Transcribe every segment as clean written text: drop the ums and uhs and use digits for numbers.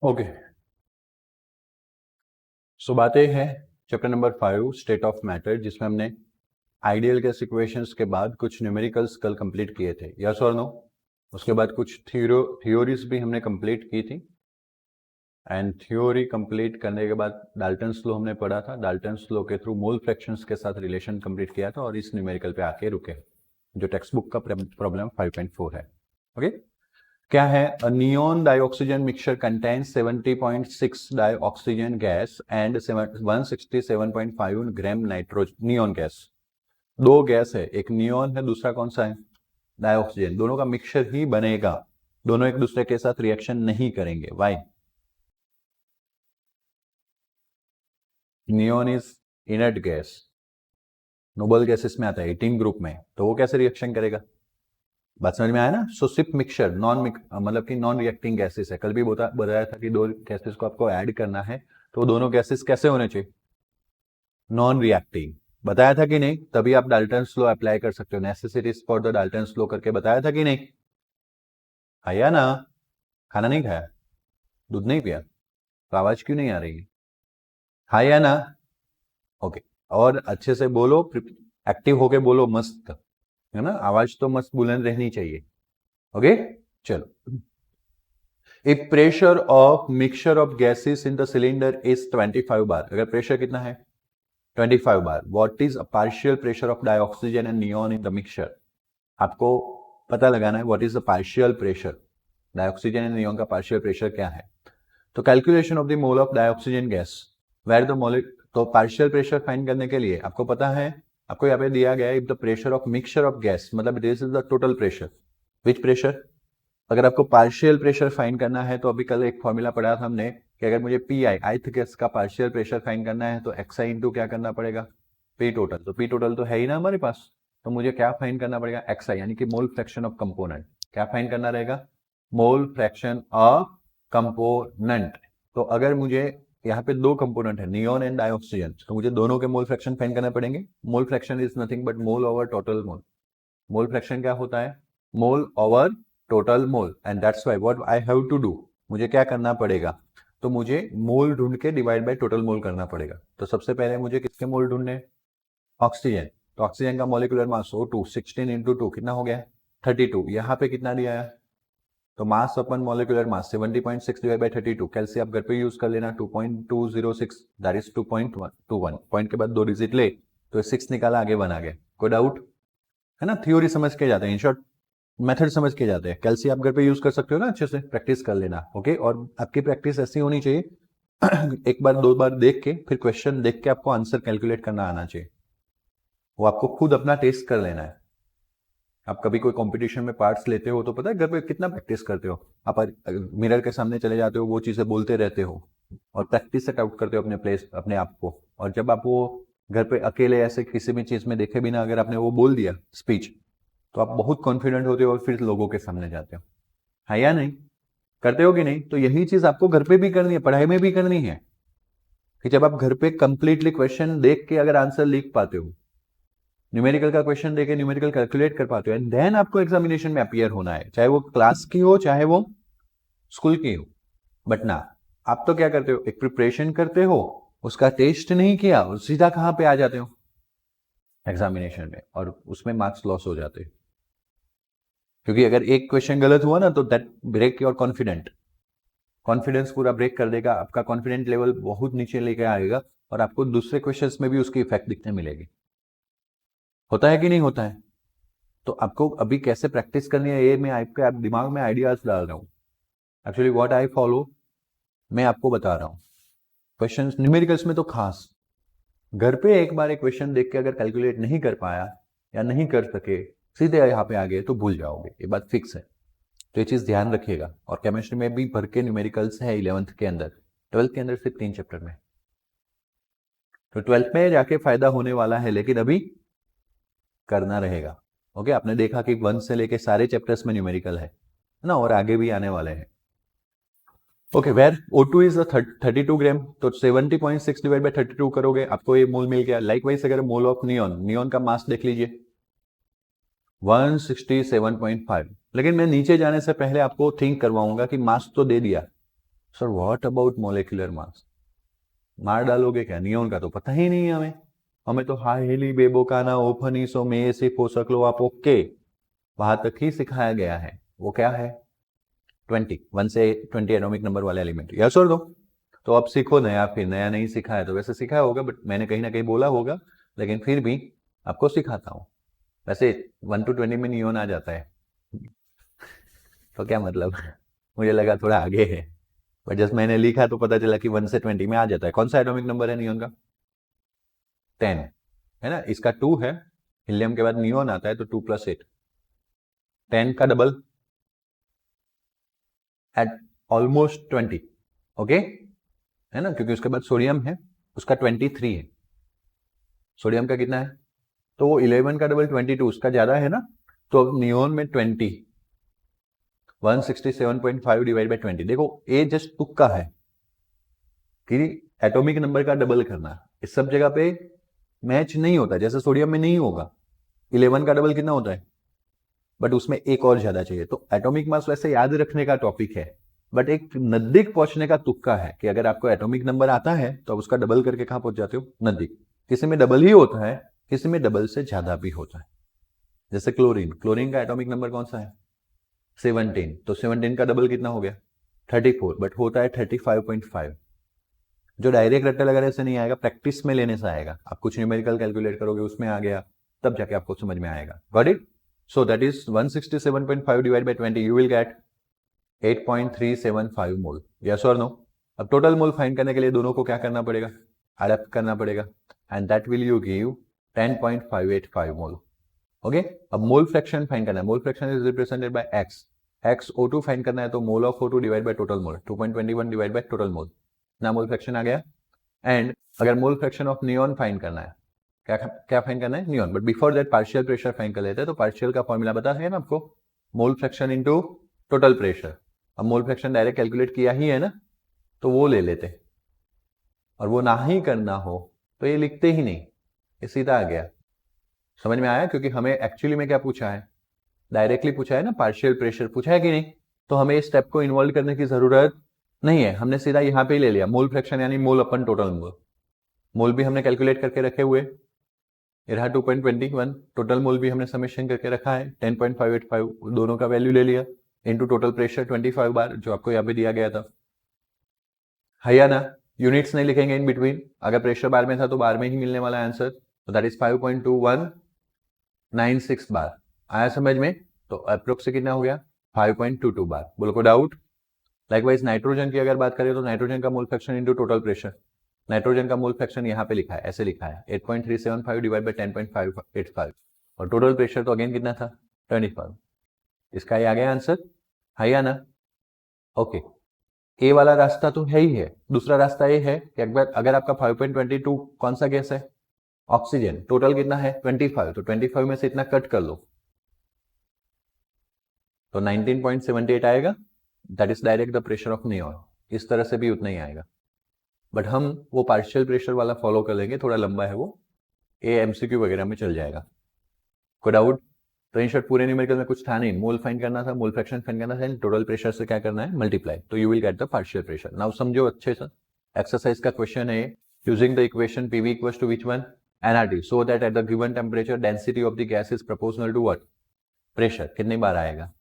Okay, सो बातें हैं chapter number 5 state of matter, जिसमें हमने आइडियल गैस इक्वेशंस के बाद कुछ न्यूमेरिकल्स कल कंप्लीट किए थे, यस और नो। उसके बाद कुछ थ्योरीज भी हमने कंप्लीट की थी, एंड थ्योरी कंप्लीट करने के बाद डाल्टन्स लॉ हमने पढ़ा था। डाल्टन्स लॉ के थ्रू मोल फ्रैक्शंस के साथ रिलेशन कंप्लीट किया था और इस न्यूमेरिकल पे आके रुके, जो टेक्स्ट बुक का प्रॉब्लम 5.4 है। ओके, क्या है? Uh neon dioxygen mixture contains 70.6 dioxygen gas and 167.5 gram nitrogen neon gas. दो गैस है, एक नियॉन है, दूसरा कौन सा है? डाइऑक्सीजन। दोनों का मिक्सचर ही बनेगा, दोनों एक दूसरे के साथ रिएक्शन नहीं करेंगे। Why? Neon is inert gas, noble gases में आता है 18 ग्रुप में, तो वो कैसे रिएक्शन करेगा? बात समझ में आया ना? सो सिर्फ मिक्सचर मतलब कि नॉन रिएक्टिंग गैसेस है। कल भी बताया था कि दो गैसेस को आपको ऐड करना है, तो दोनों गैसेस कैसे होने चाहिए? Non reacting. बताया था कि नहीं? तभी आप डाल्टन्स लॉ अप्लाई कर सकते हो। Necessities for the Dalton's law करके बताया था कि नहीं? खाया ना? खाना नहीं खाया? दूध नहीं पिया? तो आवाज क्यों नहीं आ रही है? खाया ना? ओके, और अच्छे से बोलो, एक्टिव होके बोलो, मस्त, है ना? आवाज तो मस्त बुलंद रहनी चाहिए। ओके, चलो। If pressure of mixture of gases in the cylinder is 25 bar, अगर प्रेशर कितना है? 25 बार. What is a partial pressure of dioxygen and neon in the mixture? आपको पता लगाना है what is the partial pressure, dioxygen and neon का partial pressure क्या है। तो calculation of the mole of dioxygen gas, where the mole, तो partial pressure find करने के लिए आपको पता है, आपको यहाँ पे दिया गया है if the pressure of mixture of gas, मतलब this is the total pressure, which pressure? अगर आपको पार्शियल प्रेशर फाइंड करना है तो अभी कल एक फॉर्मूला पढ़ा था हमने कि अगर मुझे पी आई ith गैस का पार्शियल प्रेशर फाइंड करना है तो एक्स आई इंटू क्या करना पड़ेगा? P total. तो पी टोटल तो है ही ना हमारे पास, तो मुझे क्या फाइंड करना पड़ेगा? एक्स आई, यानी कि मोल फ्रैक्शन ऑफ कंपोनेंट। क्या फाइंड करना रहेगा? Mole fraction of component. तो अगर मुझे यहाँ पे दो कंपोनेंट है, नियॉन एंड डाइऑक्सीजन, तो मुझे दोनों के मोल फ्रैक्शन फाइंड करने पड़ेंगे। Mole fraction is nothing but mole over total mole. Mole fraction क्या होता है? Mole over total mole, and that's why what I have to do, मुझे क्या करना पड़ेगा? तो मुझे मोल ढूंढ के डिवाइड बाय टोटल मोल करना पड़ेगा। तो सबसे पहले मुझे किसके मोल ढूंढने? ऑक्सीजन। तो ऑक्सीजन का मॉलिक्यूलर मास O2 16 इंटू 2 कितना हो गया? 32। यहाँ पे कितना दिया है? तो मास upon molecular mass 70.6 divide by 32, कैलसी आप घर पे यूज कर लेना, 2.206, दैट इज 2.21, पॉइंट के बाद दो डिजिट ले तो 6 निकाला, आगे 1 आ गया। कोई डाउट है ना? थ्योरी समझ के जाते हैं, इन शॉर्ट मेथड समझ के जाते हैं। कैलसी आप घर पे यूज कर सकते हो ना, अच्छे से प्रैक्टिस कर लेना। ओके, और आपकी प्रैक्टिस ऐसी होनी चाहिए एक बार दो बार देख के, फिर क्वेश्चन देख के आपको आंसर कैलकुलेट करना आना चाहिए। वो आपको खुद अपना टेस्ट कर लेना है। आप कभी कोई कंपटीशन में पार्ट्स लेते हो तो पता है घर पे कितना प्रैक्टिस करते हो आप? मिरर के सामने चले जाते हो, वो चीजें बोलते रहते हो और प्रैक्टिस सेट आउट करते हो अपने प्लेस, अपने आप को। और जब आप वो घर पे अकेले ऐसे किसी भी चीज में देखे बिना अगर आपने वो बोल दिया स्पीच, तो आप बहुत कॉन्फिडेंट होते हो और फिर लोगों के सामने जाते हो। है या नहीं? करते हो कि नहीं? तो यही चीज आपको घर पे भी करनी है, पढ़ाई में भी करनी है, कि जब आप घर पे कंप्लीटली क्वेश्चन देख के अगर आंसर लिख पाते हो, न्यूमेरिकल का क्वेश्चन देके न्यूमेरिकल कैलकुलेट कर पाते हो, एंड देन आपको एग्जामिनेशन में अपीयर होना है, चाहे वो क्लास की हो चाहे वो स्कूल की हो। बट ना, आप तो क्या करते हो? एक प्रिपरेशन करते हो, उसका टेस्ट नहीं किया और सीधा कहां पे आ जाते हो? एग्जामिनेशन में, और उसमें मार्क्स लॉस हो जाते हैं। क्योंकि अगर एक क्वेश्चन गलत हुआ ना तो दैट ब्रेक योर कॉन्फिडेंस पूरा ब्रेक कर देगा, आपका कॉन्फिडेंट लेवल बहुत नीचे लेके आएगा और आपको दूसरे क्वेश्चंस में भी उसकी इफेक्ट दिखने मिलेगी। होता है कि नहीं होता है? तो आपको अभी कैसे प्रैक्टिस करनी है, ये मैं आपके दिमाग में आइडियाज डाल रहा हूँ। एक्चुअली व्हाट आई फॉलो मैं आपको बता रहा हूँ। क्वेश्चन न्यूमेरिकल्स में तो खास, घर पे एक बार एक क्वेश्चन देख के अगर कैलकुलेट नहीं कर पाया या नहीं कर सके, सीधे यहाँ पे आ गए तो भूल जाओगे, ये बात फिक्स है। तो ये चीज ध्यान रखिएगा। और केमिस्ट्री में भी भर के न्यूमेरिकल्स है 11th के अंदर, 12th के अंदर सिर्फ 3 चैप्टर में, तो 12th में जाके फायदा होने वाला है, लेकिन अभी करना रहेगा। ओके, आपने देखा कि 1 से लेके सारे चैप्टर्स में न्यूमेरिकल है ना, और आगे भी आने वाले हैं। ओके, वेर O2 इज 32 ग्राम, तो 70.6 डिवाइड बाय 32 करोगे, आपको ये मोल मिल गया। लाइकवाइज अगर मोल ऑफ नियॉन का मास देख लीजिए 167.5। लेकिन मैं नीचे जाने से पहले आपको थिंक करवाऊंगा कि मास तो दे दिया sir what about molecular mass, मार डालोगे क्या? नियोन का तो पता ही नहीं है हमें, हमें तो हाईली बेबोकाना ओफनीसो में से पोसकलो आप ओके वहां तक ही सिखाया गया है। वो क्या है? 20, 1 से 20 एटॉमिक नंबर वाले एलिमेंट। यस और नो? तो अब सीखो नया, फिर नया नहीं सीखा है तो वैसे सीखा होगा, बट मैंने कहीं ना कहीं बोला होगा, लेकिन फिर भी आपको सिखाता हूँ। वैसे 1 to 20 में नियोन आ जाता है तो क्या मतलब मुझे लगा थोड़ा आगे है, बट जस्ट मैंने लिखा तो पता चला कि 1 से 20 में आ जाता है। कौन सा एटॉमिक नंबर है नियोन का? 10 है ना, इसका 2 है, हीलियम के बाद नियोन आता है तो 2 + 8, 10 का डबल एट ऑलमोस्ट 20, ओके है ना, क्योंकि उसके बाद सोडियम है, उसका 23 है। सोडियम का कितना है? तो वो 11 का डबल 22, उसका ज्यादा है ना, तो अब नियोन में 20, 167.5 डिवाइड बाई 20। देखो ए जस्ट तुक्का है कि एटॉमिक नंबर का डबल करना, इस सब जगह पे मैच नहीं होता, जैसे सोडियम में नहीं होगा। 11 का डबल कितना होता है, बट उसमें एक और ज्यादा चाहिए। तो एटॉमिक मास वैसे याद रखने का टॉपिक है, बट एक नजदीक पहुंचने का तुक्का है कि अगर आपको एटॉमिक नंबर आता है तो आप उसका डबल करके कहां पहुंच जाते हो? नजदीक। किसी में डबल ही होता है, किसी में डबल से ज्यादा भी होता है। जैसे क्लोरीन, क्लोरीन का एटॉमिक नंबर कौन सा है? 17, तो 17 का डबल कितना हो गया? 34, बट होता है 35.5। जो डायरेक्ट रट्टा लगा से नहीं आएगा, प्रैक्टिस में लेने से आएगा। आप कुछ न्यूमेरिकल कैलकुलेट करोगे, उसमें आ गया, तब जाके आपको समझ में आएगा। Got it? So that is 167.5 divide by 20, you will gate 8.375 mole. Yes और नो? अब टोटल मोल फाइंड करने के लिए दोनों को क्या करना पड़ेगा? एड करना पड़ेगा, and that will you give 10.585 mole. Okay, अब मोल फ्रैक्शन फाइंड करना है। मोल fraction is represented by x. X O2 find करना है तो mole of O2 divide by total mole, 2.21 divide by total mole, ना मोल फ्रैक्शन आ गया। एंड अगर mole fraction of neon find करना है, क्या क्या फाइंड करना है? Neon. But before that partial pressure find कर लेते हैं। तो पार्शियल का फॉर्मूला बता है ना आपको, mole fraction into total pressure. अब मोल फ्रैक्शन डायरेक्ट कैलकुलेट किया ही है ना, तो वो ले लेते, और वो ना ही करना हो तो ये लिखते ही नहीं, ये सीधा आ गया। समझ में आया? क्योंकि हमें एक्चुअली में क्या पूछा है? डायरेक्टली पूछा है ना, पार्शियल प्रेशर पूछा है कि नहीं, तो हमें इस स्टेप को इन्वॉल्व करने की जरूरत नहीं है। हमने सीधा यहाँ पे ही ले लिया मोल फ्रैक्शन, यानी मोल अपन टोटल मोल। मोल भी हमने कैलकुलेट करके रखे हुए, ये रहा 2.21, टोटल मोल भी हमने समेशन करके रखा है 10.585, दोनों का वैल्यू ले लिया, इनटू टोटल प्रेशर 25 बार, जो आपको यहाँ पे दिया गया था। है या ना? यूनिट्स नहीं लिखेंगे इन बिटवीन, अगर प्रेशर बार में था तो बार में ही मिलने वाला आंसर, तो दैट इज 5.2196 बार। आया समझ में? तो अप्रोक्स से कितना हो गया? 5.22 बार। बोलो को डाउट? लाइकवाइज नाइट्रोजन की अगर बात करें तो नाइट्रोजन का mole fraction into total pressure, nitrogen का मोल फ्रैक्शन यहाँ पे लिखा है, ऐसे लिखा है 8.375 डिवाइड बाई 10.585, और टोटल प्रेशर तो अगेन कितना था? 25। इसका ये आ गया आंसर, है या ना? ओके, ए वाला रास्ता तो है ही है। दूसरा रास्ता ये है कि अगर आपका 5.22 कौन सा गैस है? ऑक्सीजन। टोटल कितना है? 25, तो 25 में से इतना कट कर लो तो 19.78 आएगा, that is direct the pressure of neon. इस तरह से भी उतना ही आएगा, बट हम वो पार्शियल प्रेशर वाला फॉलो कर लेंगे, थोड़ा लंबा है वो, ए MCQ वगैरह में चल जाएगा। कोई डाउट? तो इन शॉर्ट पूरे न्यूमेरिकल में कुछ था नहीं, मोल फाइंड करना था, मोल फ्रैक्शन फाइंड करना था, टोटल प्रेशर से क्या करना है? मल्टीप्लाई, तो you will get the partial pressure. Now समझो अच्छे से, एक्सरसाइज का क्वेश्चन है, using the equation PV equals to which one? NRT, so that at the given temperature density of the gas is proportional to what? Pressure. कितनी बार आएगा?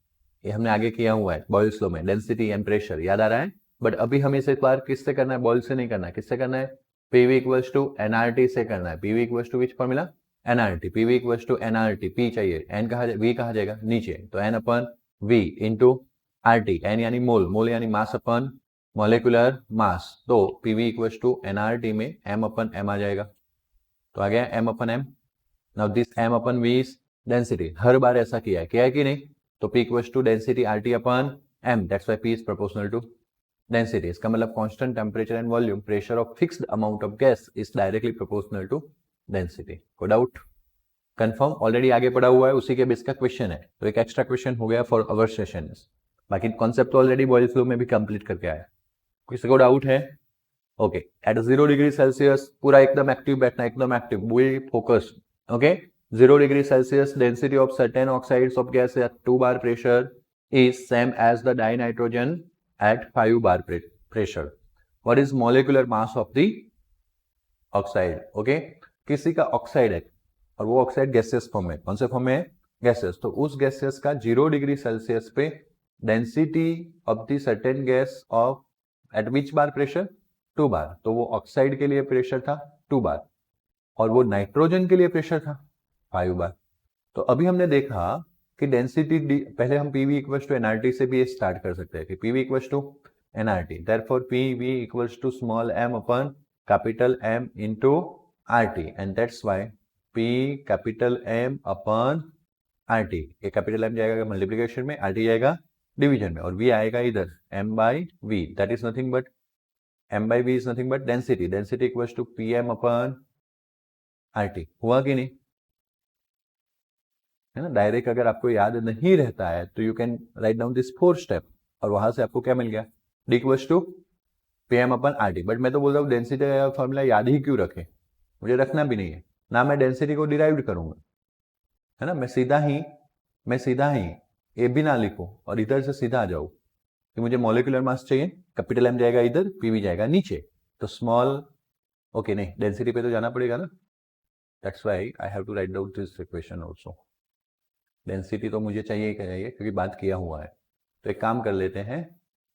ये हमने आगे किया हुआ है बॉयल्स लॉ में, डेंसिटी एंड प्रेशर याद आ रहा है। बट अभी हमें इस बार किससे करना है? बॉयल से नहीं करना है, किससे करना है? PV इक्वल्स टू NRT से करना है। PV equals to which formula? NRT। PV equals to NRT, P चाहिए, N कहा, V कहा जाएगा नीचे, तो N अपन V इंटू RT, N यानी मोल, मोल यानी मास अपन मॉलिक्यूलर मास, तो PV इक्वल्स टू NRT में M अपन M आ जाएगा, तो आ गया M upon M। Now this M upon V is density. हर बार ऐसा किया है कि नहीं? तो P equals to density RT upon M, that's why P is proportional to density. इसका मतलब constant temperature and volume, pressure of fixed amount of gas is directly proportional to density. को डाउट? कंफर्म? ऑलरेडी आगे पढ़ा हुआ है, उसी के base का क्वेश्चन है, तो एक एक्स्ट्रा क्वेश्चन हो गया फॉर अवर सेशन। बाकी कॉन्सेप्ट तो ऑलरेडी बॉयल्स फ्लो में भी कंप्लीट करके आया। किसी को डाउट है? ओके, एट 0 डिग्री सेल्सियस पूरा एकदम एक्टिव बैठना, एकदम active, be focused. Okay, 0 degree Celsius density of certain oxides of gas at 2 bar pressure is same as the dinitrogen at 5 bar pressure, what is molecular mass of the oxide. Okay, किसी का oxide है और वो oxide gases form में, कौन से form में है, गैसेस, तो उस गैसेस का 0 डिग्री सेल्सियस पे density of the certain gas off eight which bar pressure 2 बार, तो वो ऑक्साइड के लिए प्रेशर था 2 बार और वो नाइट्रोजन के लिए प्रेशर था 5 बार। तो अभी हमने देखा कि डेंसिटी पहले हम पीवी इक्वल्स टू एनआरटी से भी स्टार्ट कर सकते हैं कि PV equals to NRT, therefore PV equals to small M upon capital M into RT and that's why P capital M upon RT, ये कैपिटल एम जाएगा मल्टीप्लिकेशन में, RT जाएगा डिवीजन में और वी आएगा इधर M by V, that is nothing but M by V is nothing but density, density equals to P M upon RT. हुआ कि नहीं, है ना। डायरेक्ट अगर आपको याद नहीं रहता है तो you can write down this 4 step और वहां से आपको क्या मिल गया, D equals to P M upon R T. But मैं तो बोल रहा हूँ डेंसिटी का फॉर्मूला याद ही क्यों रखें, मुझे रखना भी नहीं है ना, मैं डेंसिटी को डिराइव करूंगा, है ना। मैं सीधा ही ए भी ना लिखूं और इधर से सीधा आ जाऊं कि मुझे मॉलिक्यूलर मास चाहिए, कैपिटल एम जाएगा इधर, पीवी जाएगा नीचे, तो स्मॉल ओके नहीं, डेंसिटी पे तो जाना पड़ेगा ना, that's why I have to write down this equation also. Density तो मुझे चाहिए ही चाहिए क्योंकि बात किया हुआ है। तो एक काम कर लेते हैं,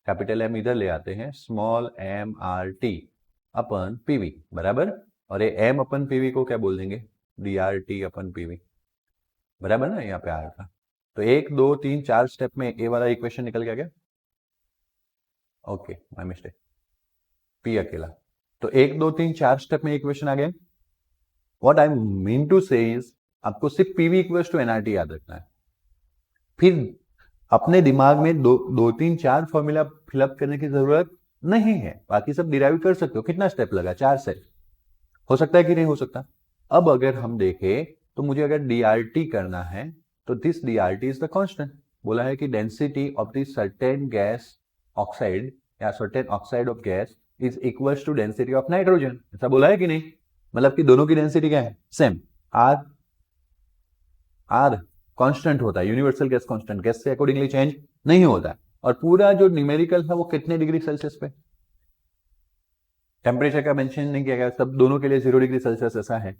कैपिटल एम इधर ले आते हैं, स्मॉल एम आर टी अपन पीवी बराबर, और ये एम अपन पीवी को क्या बोल देंगे, डी आर टी अपन पीवी बराबर ना, यहाँ पे आर था। तो 1 2 3 4 स्टेप में ए वाला इक्वेशन निकल के आ गया, ओके माय मिस्टेक, पी अकेला। तो 1 2 3 4 स्टेप में इक्वेशन आ गया। व्हाट आई मीन टू से इज आपको सिर्फ पीवी इक्वल्स टू एनआरटी याद रखना है, फिर अपने दिमाग में दो तीन चार फॉर्मूला फिलअप करने की जरूरत नहीं है, बाकी सब डिराइव कर सकते हो। कितना स्टेप लगा, 4 स्टेप, हो सकता है कि नहीं हो सकता। अब अगर हम देखें तो मुझे अगर डीआरटी करना है तो this DRT is the constant, बोला है कि density of the certain gas oxide या certain oxide of gas is equals to density of nitrogen, ऐसा बोला है कि नहीं, मतलब कि दोनों की डेंसिटी क्या है, सेम, आर कांस्टेंट होता है, यूनिवर्सल गैस कांस्टेंट, गैस से अकॉर्डिंगली चेंज नहीं होता है। और पूरा जो न्यूमेरिकल था वो कितने डिग्री सेल्सियस पे, टेम्परेचर का मेंशन नहीं किया गया, सब दोनों के लिए 0 डिग्री सेल्सियस ऐसा है।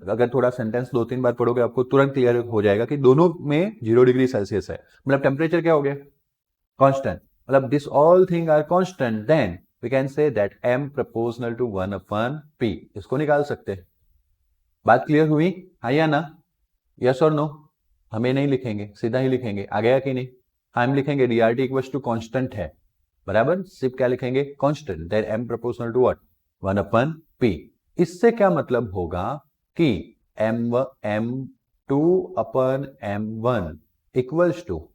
अगर थोड़ा सेंटेंस 2-3 बार पढ़ोगे आपको तुरंत क्लियर हो जाएगा कि दोनों में 0 डिग्री सेल्सियस है, मतलब टेम्परेचर क्या हो गया, कांस्टेंट, मतलब this all thing are constant, then we can say that m proportional to 1/p, इसको निकाल सकते हैं। बात क्लियर हुई, हाँ या ना, यस और नो। हमें नहीं लिखेंगे, सीधा ही लिखेंगे, आ गया कि नहीं, हम लिखेंगे डीआरटी इक्वल्स टू कांस्टेंट है बराबर, सिर्फ क्या लिखेंगे, constant, then m proportional to what, 1/p। इससे क्या मतलब होगा कि m2/m1 equals to,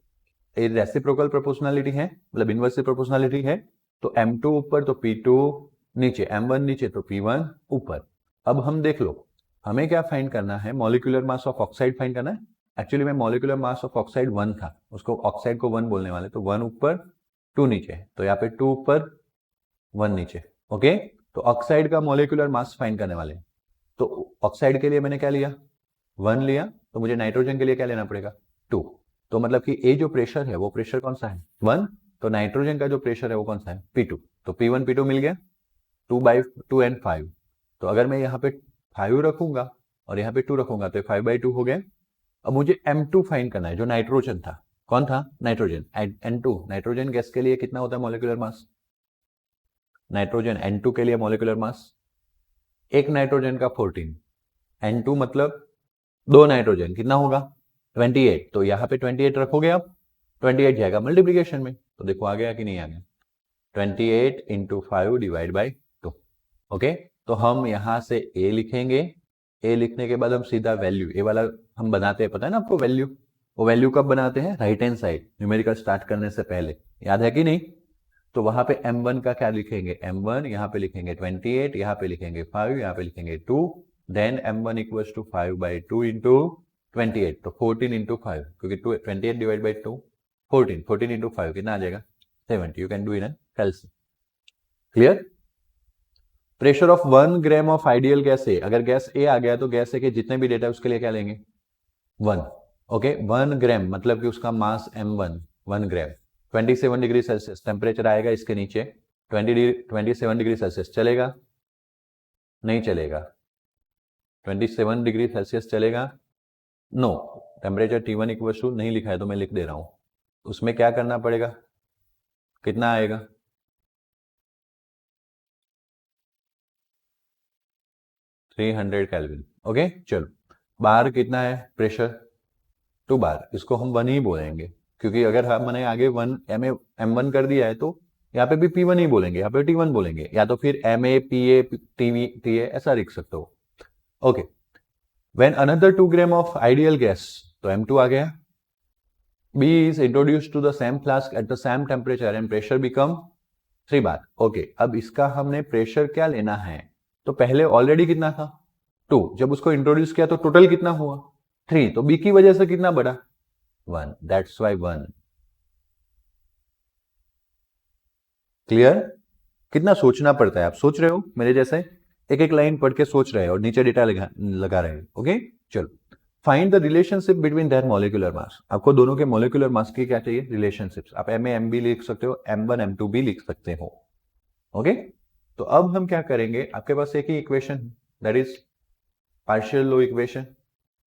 reciprocal proportionality है, मतलब इनवर्स प्रोपोर्शनलिटी है, तो m2 ऊपर तो p2 नीचे, m1 नीचे तो p1 ऊपर। अब हम देख लो, हमें क्या फाइंड करना है, molecular mass of oxide find करना है। एक्चुअली में मॉलिक्यूलर मास ऑफ ऑक्साइड 1 था, उसको ऑक्साइड को 1 बोलने वाले, तो 1 ऊपर 2 नीचे, तो यहाँ पे 2 ऊपर 1 नीचे, ओके। तो ऑक्साइड का मॉलिक्यूलर मास फाइंड करने वाले, तो ऑक्साइड के लिए मैंने क्या लिया, 1 लिया, तो मुझे नाइट्रोजन के लिए क्या लेना पड़ेगा, 2। तो मतलब कि ये जो प्रेशर है वो प्रेशर कौन सा है, 1, तो नाइट्रोजन का जो प्रेशर है वो कौन सा है, P2, तो P1 P2 मिल गया, 2/2 एंड 5। तो अगर मैं यहाँ पे 5 रखूंगा और यहाँ पे 2 रखूंगा तो 5/2 हो गया। अब मुझे M2 फाइंड करना है, जो नाइट्रोजन था, कौन था, नाइट्रोजन, N2, नाइट्रोजन गैस के लिए कितना होता है मॉलिक्यूलर मास, नाइट्रोजन N2 के लिए मॉलिक्यूलर मास, एक नाइट्रोजन का 14, N2 मतलब 2 नाइट्रोजन, कितना होगा 28, तो यहाँ पे 28 रखोगे आप, 28 जाएगा मल्टीप्लीकेशन में, तो देखो आ गया कि नहीं आ गया, 28 × 5 डिवाइड बाई 2, ओके। तो हम यहाँ से A लिखेंगे, A लिखने के बाद हम सीधा वैल्यू, ए वाला हम बनाते हैं, पता है ना आपको वैल्यू, वो वैल्यू कब बनाते हैं, right hand side, numerical start करने से पहले, याद है कि नहीं। तो वहां पे m1 का क्या लिखेंगे, m1 यहाँ पे लिखेंगे 28, यहाँ पे लिखेंगे 5, यहाँ पे लिखेंगे 2, then m1 equals to 5/2 into 28, तो 14 इंटू 5, क्योंकि 28 डिवाइड बाई 2 14 इंटू 5 कितना आ जाएगा, 70, you can do in calcy, clear. Pressure of 1 gram of ideal gas A, अगर गैस ए आ गया तो गैस ए के जितने भी डेटा उसके लिए क्या लेंगे, 1, ओके। 1 ग्राम मतलब कि उसका मास m1 1 ग्राम, 27 डिग्री सेल्सियस टेम्परेचर आएगा इसके नीचे, 27 डिग्री सेल्सियस चलेगा? नहीं चलेगा। 27 डिग्री सेल्सियस चलेगा? No. Temperature T1 equal to नहीं लिखा है तो मैं लिख दे रहा हूं। उसमें क्या करना पड़ेगा? कितना आएगा? 300 केल्विन। ओके चलो, बार कितना है प्रेशर? 2 बार। इसको हम 1 ही बोलेंगे, क्योंकि अगर हमने आगे 1 M1 कर दिया है तो यहाँ पे भी P1 ही बोलेंगे, यहाँ पे T1 बोलेंगे, या तो फिर MA PA TA ऐसा लिख सकते हो। Okay, when another 2 gram of ideal gas, तो M2 आ गया, B is introduced to the same flask at the same temperature and pressure become 3 bar. Okay, अब इसका हमने प्रेशर क्या लेना है? तो पहले ऑलरेडी कितना था? 2। जब उसको इंट्रोड्यूस किया तो टोटल कितना हुआ? 3। तो B की वजह से कितना बढ़ा? 1। That's why 1। क्लियर? कितना सोचना पड़ता है, आप सोच रहे हो मेरे जैसे? एक एक लाइन पढ़ के सोच रहे हो और नीचे डेटा लगा रहे हो। ओके चलो, find the relationship between their molecular mass. आपको दोनों के मॉलिक्यूलर मास की क्या चाहिए? रिलेशनशिप्स। आप MA MB लिख सकते हो, M1 M2 भी लिख सकते हो। ओके, तो अब हम क्या करेंगे, आपके पास एक ही equation, that is partial law equation,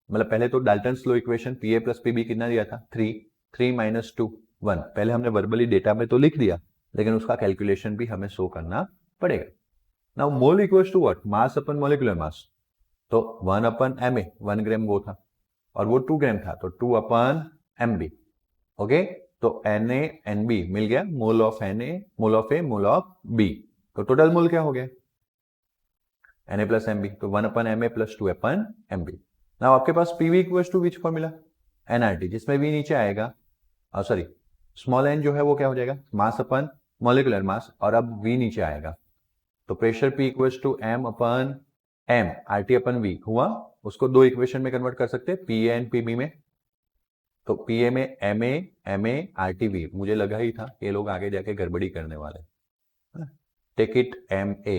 मतलब पहले तो Dalton's law equation, PA plus PB कितना दिया था? 3 माइनस 2 1। पहले हमने वर्बली डेटा में तो लिख दिया, लेकिन उसका कैलकुलेशन भी हमें शो करना पड़ेगा। Now mole equals to what? Mass upon molecular mass. तो 1 अपन MA, 1 ग्राम वो था, और वो 2 ग्राम था, तो 2 अपन MB। ओके, तो Na NB मिल गया, mole of Na, mole of A, mole of B। तो टोटल मोल क्या हो गया? Na प्लस MB, तो 1 upon MA plus 2 upon MB। Now आपके पास PV equals to which formula? NRT, जिसमें भी नीचे आएगा, सॉरी स्मॉल n जो है वो क्या हो जाएगा? मास अपन मॉलिक्यूलर मास, और अब V नीचे आएगा, तो pressure P equals to M upon M, RT upon V हुआ। उसको दो इक्वेशन में कन्वर्ट कर सकते हैं, PA एंड PB में। तो PA में MA RT V, मुझे लगा ही था ये लोग आगे जाके गड़बड़ी करने वाले। Take it MA,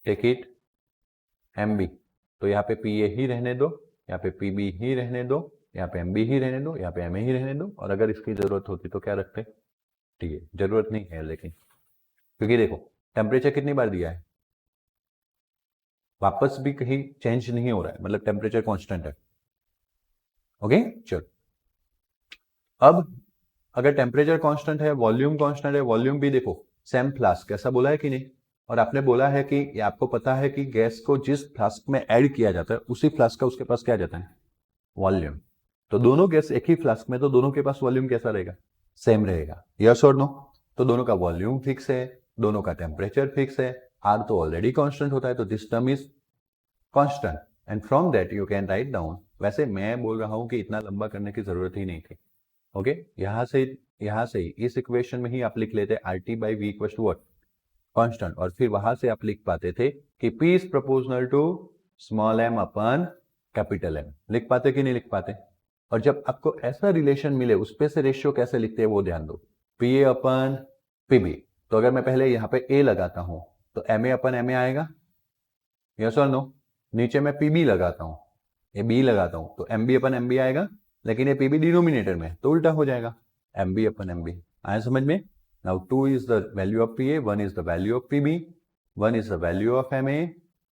take it MB, तो यहाँ पे PA ही रहने दो, यहाँ पे PB ही रहने दो, यहाँ पे MB ही रहने दो, यहाँ पे MA ही रहने दो, और अगर इसकी जरूरत होती तो क्या रखते? ठीक है, जरूरत नहीं है लेकिन, क्योंकि देखो टेम्परेचर कितनी बार दिया है, वापस भी कहीं चेंज नहीं हो रहा है, मतलब टेम्परेचर कांस्टेंट है। ओके चलो, अब अगर टेम्परेचर कांस्टेंट है, वॉल्यूम कांस्टेंट है, वॉल्यूम भी देखो सेम फ्लास्क, ऐसा बोला है कि नहीं? और आपने बोला है कि ये आपको पता है कि गैस को जिस फ्लास्क में ऐड किया जाता है उसी फ्लास्क का उसके पास क्या जाता है? वॉल्यूम। तो दोनों गैस एक ही फ्लास्क में, तो दोनों के पास वॉल्यूम कैसा रहेगा? सेम रहेगा। यस और नो? तो दोनों का वॉल्यूम फिक्स है, दोनों का टेम्परेचर फिक्स है, आर तो ऑलरेडी कांस्टेंट होता है, तो this term is constant, and from that you can write down. वैसे मैं बोल रहा हूं कि इतना लंबा करने की जरूरत ही नहीं थी। ओके, यहां से ही इस इक्वेशन में ही आप लिख लेते RT by V equal to what? Constant, और फिर वहां से आप लिख पाते थे कि P is proportional to small m upon capital M। लिख पाते कि नहीं लिख पाते? और जब आपको ऐसा रिलेशन मिले, उस पे से रेशियो कैसे लिखते हैं वो ध्यान दो, PA अपन PB। तो अगर मैं पहले यहाँ पे A लगाता हूं तो MA अपन MA आएगा, यस और नो? नीचे मैं PB लगाता हूँ, ये B लगाता हूँ, तो MB अपन MB आएगा, लेकिन ये PB डिनोमिनेटर में, तो उल्टा हो जाएगा, MB अपन MB। आया समझ में? Now 2 is the value of PA, 1 is the value of PB, 1 is the value of MA,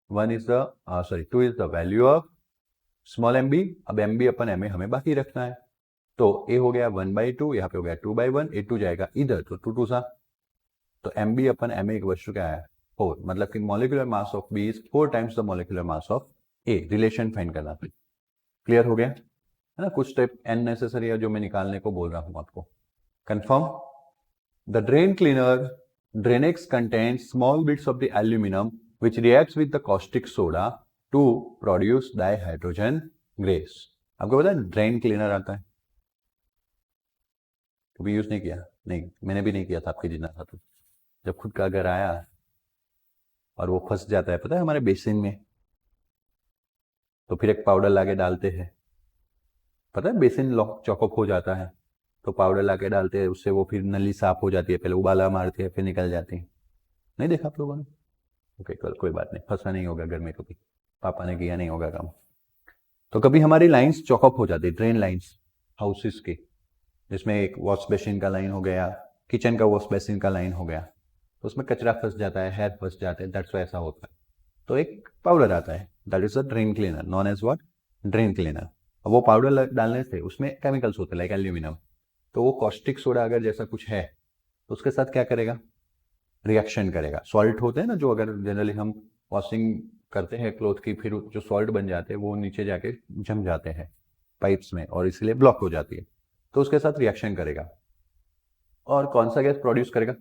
1 is the 2 is the value of small MB। अब MB अपन MA हमें बाकी रखना है, तो A हो गया 1/2, यहाँ पे हो गया 2/1, A2 जाएगा इधर, तो 2 2 सा, तो MB upon MA equal to क्या है? 4, मतलब कि molecular mass of B is 4 times the molecular mass of A। Relation find करना था। क्लियर हो गया है ना? कुछ स्टेप अननेसेसरी है जो मैं निकालने को बोल रहा हूं आपको। Confirm? The drain cleaner Dranex contains small bits of the aluminum which reacts with the caustic soda to produce dihydrogen gas। आपको पता है ड्रेन क्लीनर आता है? कभी यूज नहीं किया? नहीं, मैंने भी नहीं किया था आपके जितना था। तो जब खुद का घर आया और वो फंस जाता है, पता है हमारे बेसिन में, तो फिर एक पाउडर लाके डालते हैं, पता है बेसिन लॉक चॉकअप हो जाता है, तो पाउडर लाके डालते हैं, उससे वो फिर नली साफ हो जाती है, पहले उबाला मारती है फिर निकल जाती है। नहीं देखा आप लोगों ने? ओके कोई बात नहीं, फंसा नहीं होगा घर में, कभी पापा ने किया नहीं होगा काम। तो कभी हमारी लाइंस चॉकअप हो जाती है, ड्रेन लाइंस हाउसेस की, जिसमें एक वॉश बेसिन का लाइन हो गया, किचन का वॉश बेसिन का लाइन हो गया, तो उसमें कचरा फंस जाता है, हेयर फंस जाते हैं, दैट्स वाई ऐसा होता है। तो एक पाउडर आता है, that is a drain cleaner, known as what, drain cleaner. अब वो पाउडर डालने से उसमें केमिकल्स होते हैं लाइक एल्यूमिनियम, तो वो कॉस्टिक सोडा अगर जैसा कुछ है तो उसके साथ क्या करेगा, रिएक्शन करेगा। सॉल्ट होते हैं ना जो, अगर जनरली हम वॉशिंग करते हैं क्लोथ की, फिर जो सॉल्ट बन जाते हैं वो नीचे जाके जम जाते हैं पाइप्स में और इसलिए ब्लॉक हो जाती है, तो उसके साथ रिएक्शन करेगा और कौन सा गैस प्रोड्यूस करेगा,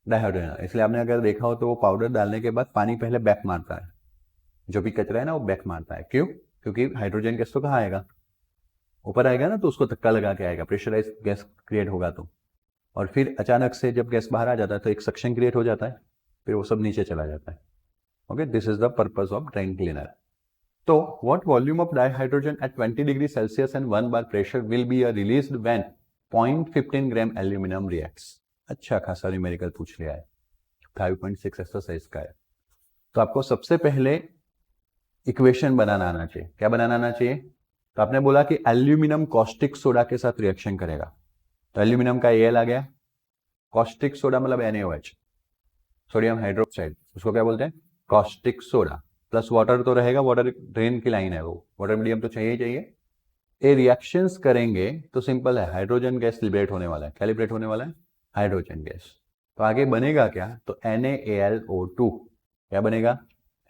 डाइहाइड्रोजन। इसलिए आपने अगर देखा हो तो वो पाउडर डालने के बाद पानी पहले बैक मारता है, जो भी कचरा है ना वो बैक मारता है। क्यों? क्योंकि हाइड्रोजन गैस तो कहाँ आएगा, ऊपर आएगा ना, तो उसको धक्का लगा के आएगा, प्रेशराइज गैस क्रिएट होगा तो, और फिर अचानक से जब गैस बाहर आ जाता है तो एक सक्शन क्रिएट हो जाता है, फिर वो सब नीचे चला जाता है। Okay, this is the purpose of drain cleaner. तो what volume of dihydrogen at 20 degree Celsius and 1 bar pressure will be released when 0.15 gram aluminium reacts. अच्छा खासा न्यूमेरिकल पूछ लिया है, 5.6 एक्सरसाइज का है। तो आपको सबसे पहले इक्वेशन बनाना आना चाहिए। क्या बनाना आना चाहिए? तो आपने बोला कि एल्यूमिनियम कॉस्टिक सोडा के साथ रिएक्शन करेगा, तो एल्यूमिनियम का एल आ गया, कॉस्टिक सोडा मतलब NaOH, सोडियम हाइड्रोक्साइड, उसको क्या बोलते हैं, कॉस्टिक सोडा, प्लस वाटर तो रहेगा, वाटर ड्रेन की लाइन है, वो वाटर मीडियम तो चाहिए ही चाहिए। ये रिएक्शंस करेंगे तो सिंपल है, हाइड्रोजन गैस लिबरेट होने वाला है। क्या लिबरेट होने वाला है? Hydrogen gas. तो आगे बनेगा क्या, तो NaAlO2। क्या बनेगा?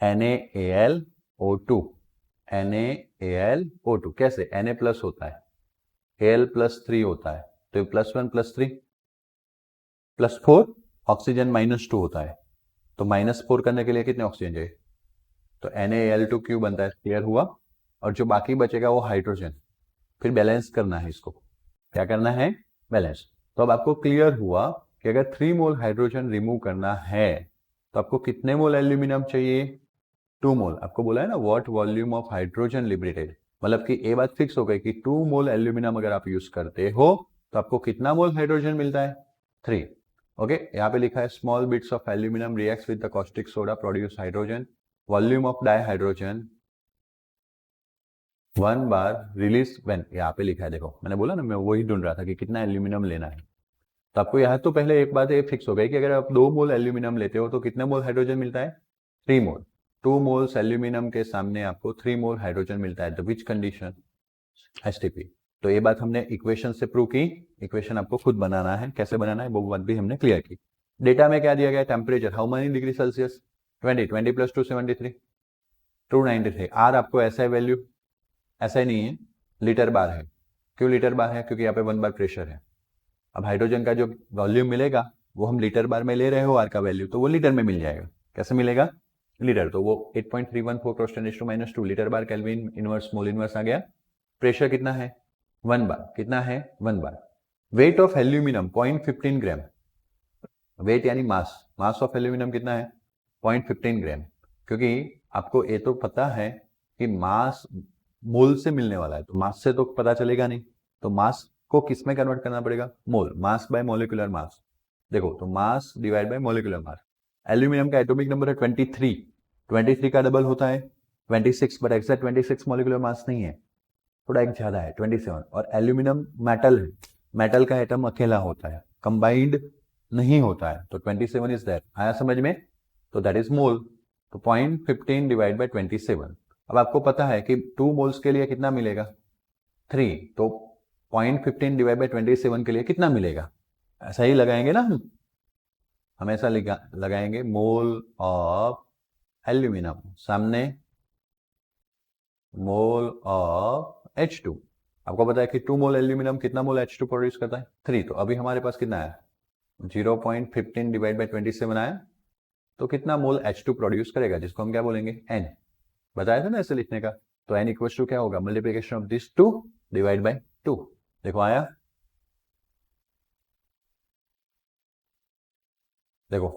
NaAlO2। NaAlO2 कैसे? Na प्लस होता है, Al प्लस 3 होता है, तो +1 + 3 +4, ऑक्सीजन -2 होता है, तो -4 करने के लिए कितने ऑक्सीजन चाहिए, तो NaAl2 बनता है, क्लियर हुआ। और जो बाकी बचेगा वो हाइड्रोजन, फिर बैलेंस करना है इसको। क्या करना है? बैलेंस। तो अब आपको क्लियर हुआ कि अगर 3 मोल हाइड्रोजन रिमूव करना है तो आपको कितने मोल एल्यूमिनियम चाहिए, 2 मोल। आपको बोला है ना what volume of hydrogen liberated, मतलब कि ये बात फिक्स हो गई कि 2 मोल एल्यूमिनियम अगर आप यूज करते हो तो आपको कितना मोल हाइड्रोजन मिलता है, 3। ओके, यहाँ पे लिखा है small bits of aluminium reacts with the caustic soda produce hydrogen, volume of dihydrogen 1 bar release when, यहाँ पे लिखा है, देखो मैंने बोला ना, मैं वही ढूंढ रहा था कि कितना एल्यूमिनियम लेना है। तो आपको यहाँ तो पहले एक बात ये फिक्स हो गई कि अगर आप 2 मोल एल्यूमिनियम लेते हो तो कितने मोल हाइड्रोजन मिलता है, 3 मोल। 2 मोल्स एल्यूमिनियम के सामने आपको 3 मोल हाइड्रोजन मिलता है, द विच कंडीशन, HTP। तो ये बात हमने इक्वेशन से प्रूव की, इक्वेशन आपको खुद बनाना है, कैसे बनाना है वो बात भी हमने क्लियर की। डेटा में क्या दिया गया, temperature how many degree Celsius, 20 + 2 73, 293। आर आपको ऐसा है वैल्यू, ऐसा ही नहीं है, लीटर बार है। क्यों लीटर बार है? क्योंकि यहाँ पे 1 बार प्रेशर है। अब हाइड्रोजन का जो वॉल्यूम मिलेगा वो हम लीटर बार में ले रहे हो, आर का वैल्यू, तो वो लीटर में मिल जाएगा। कैसे मिलेगा? लीटर, तो वो 8.314 × 10⁻², litre bar kelvin inverse mole inverse आ गया। प्रेशर कितना है? 1 बार। कितना है? 1 bar. Weight of aluminium 0.15 gram, weight यानी मास, मास ऑफ एल्यूमिनियम कितना है, 0.15 ग्राम। क्योंकि आपको ये तो पता है कि मास मोल से मिलने वाला है, तो मास से तो पता चलेगा नहीं, तो मास को किस में कन्वर्ट करना पड़ेगा, मोल, मास बाय मोलिकुलर मास। देखो, तो mass divide by molecular mass. Aluminium का एटॉमिक नंबर है 23, 23 का डबल होता है 26, बट एग्जैक्ट 26 मोलिकुलर मास नहीं है, थोड़ा एक ज्यादा है 27। और एल्यूमिनियम मेटल है, मेटल का एटम अकेला होता है, कंबाइंड नहीं होता है, तो 27 इज दैट। आया समझ में? तो दैट इज मोल, तो 0.15 डिवाइड बाय 27। अब आपको पता है कि 2 मोल्स के लिए कितना मिलेगा, 3, तो 0.15 डिवाइड बाय 27 के लिए कितना मिलेगा, ऐसा ही लगाएंगे ना, हम हमेशा लगाएंगे मोल ऑफ एल्यूमिनियम सामने मोल ऑफ H2। आपको पता है कि 2 मोल एल्यूमिनियम कितना मोल H2 प्रोड्यूस करता है, 3। तो अभी हमारे पास कितना है, 0.15 डिवाइड बाय 27 आया, तो कितना मोल H2 प्रोड्यूस करेगा, जिसको हम क्या बोलेंगे, N। बताया था ना ऐसे लिखने का। तो N इक्वल टू क्या होगा, multiplication of this 2 divide by 2। देखो आया, देखो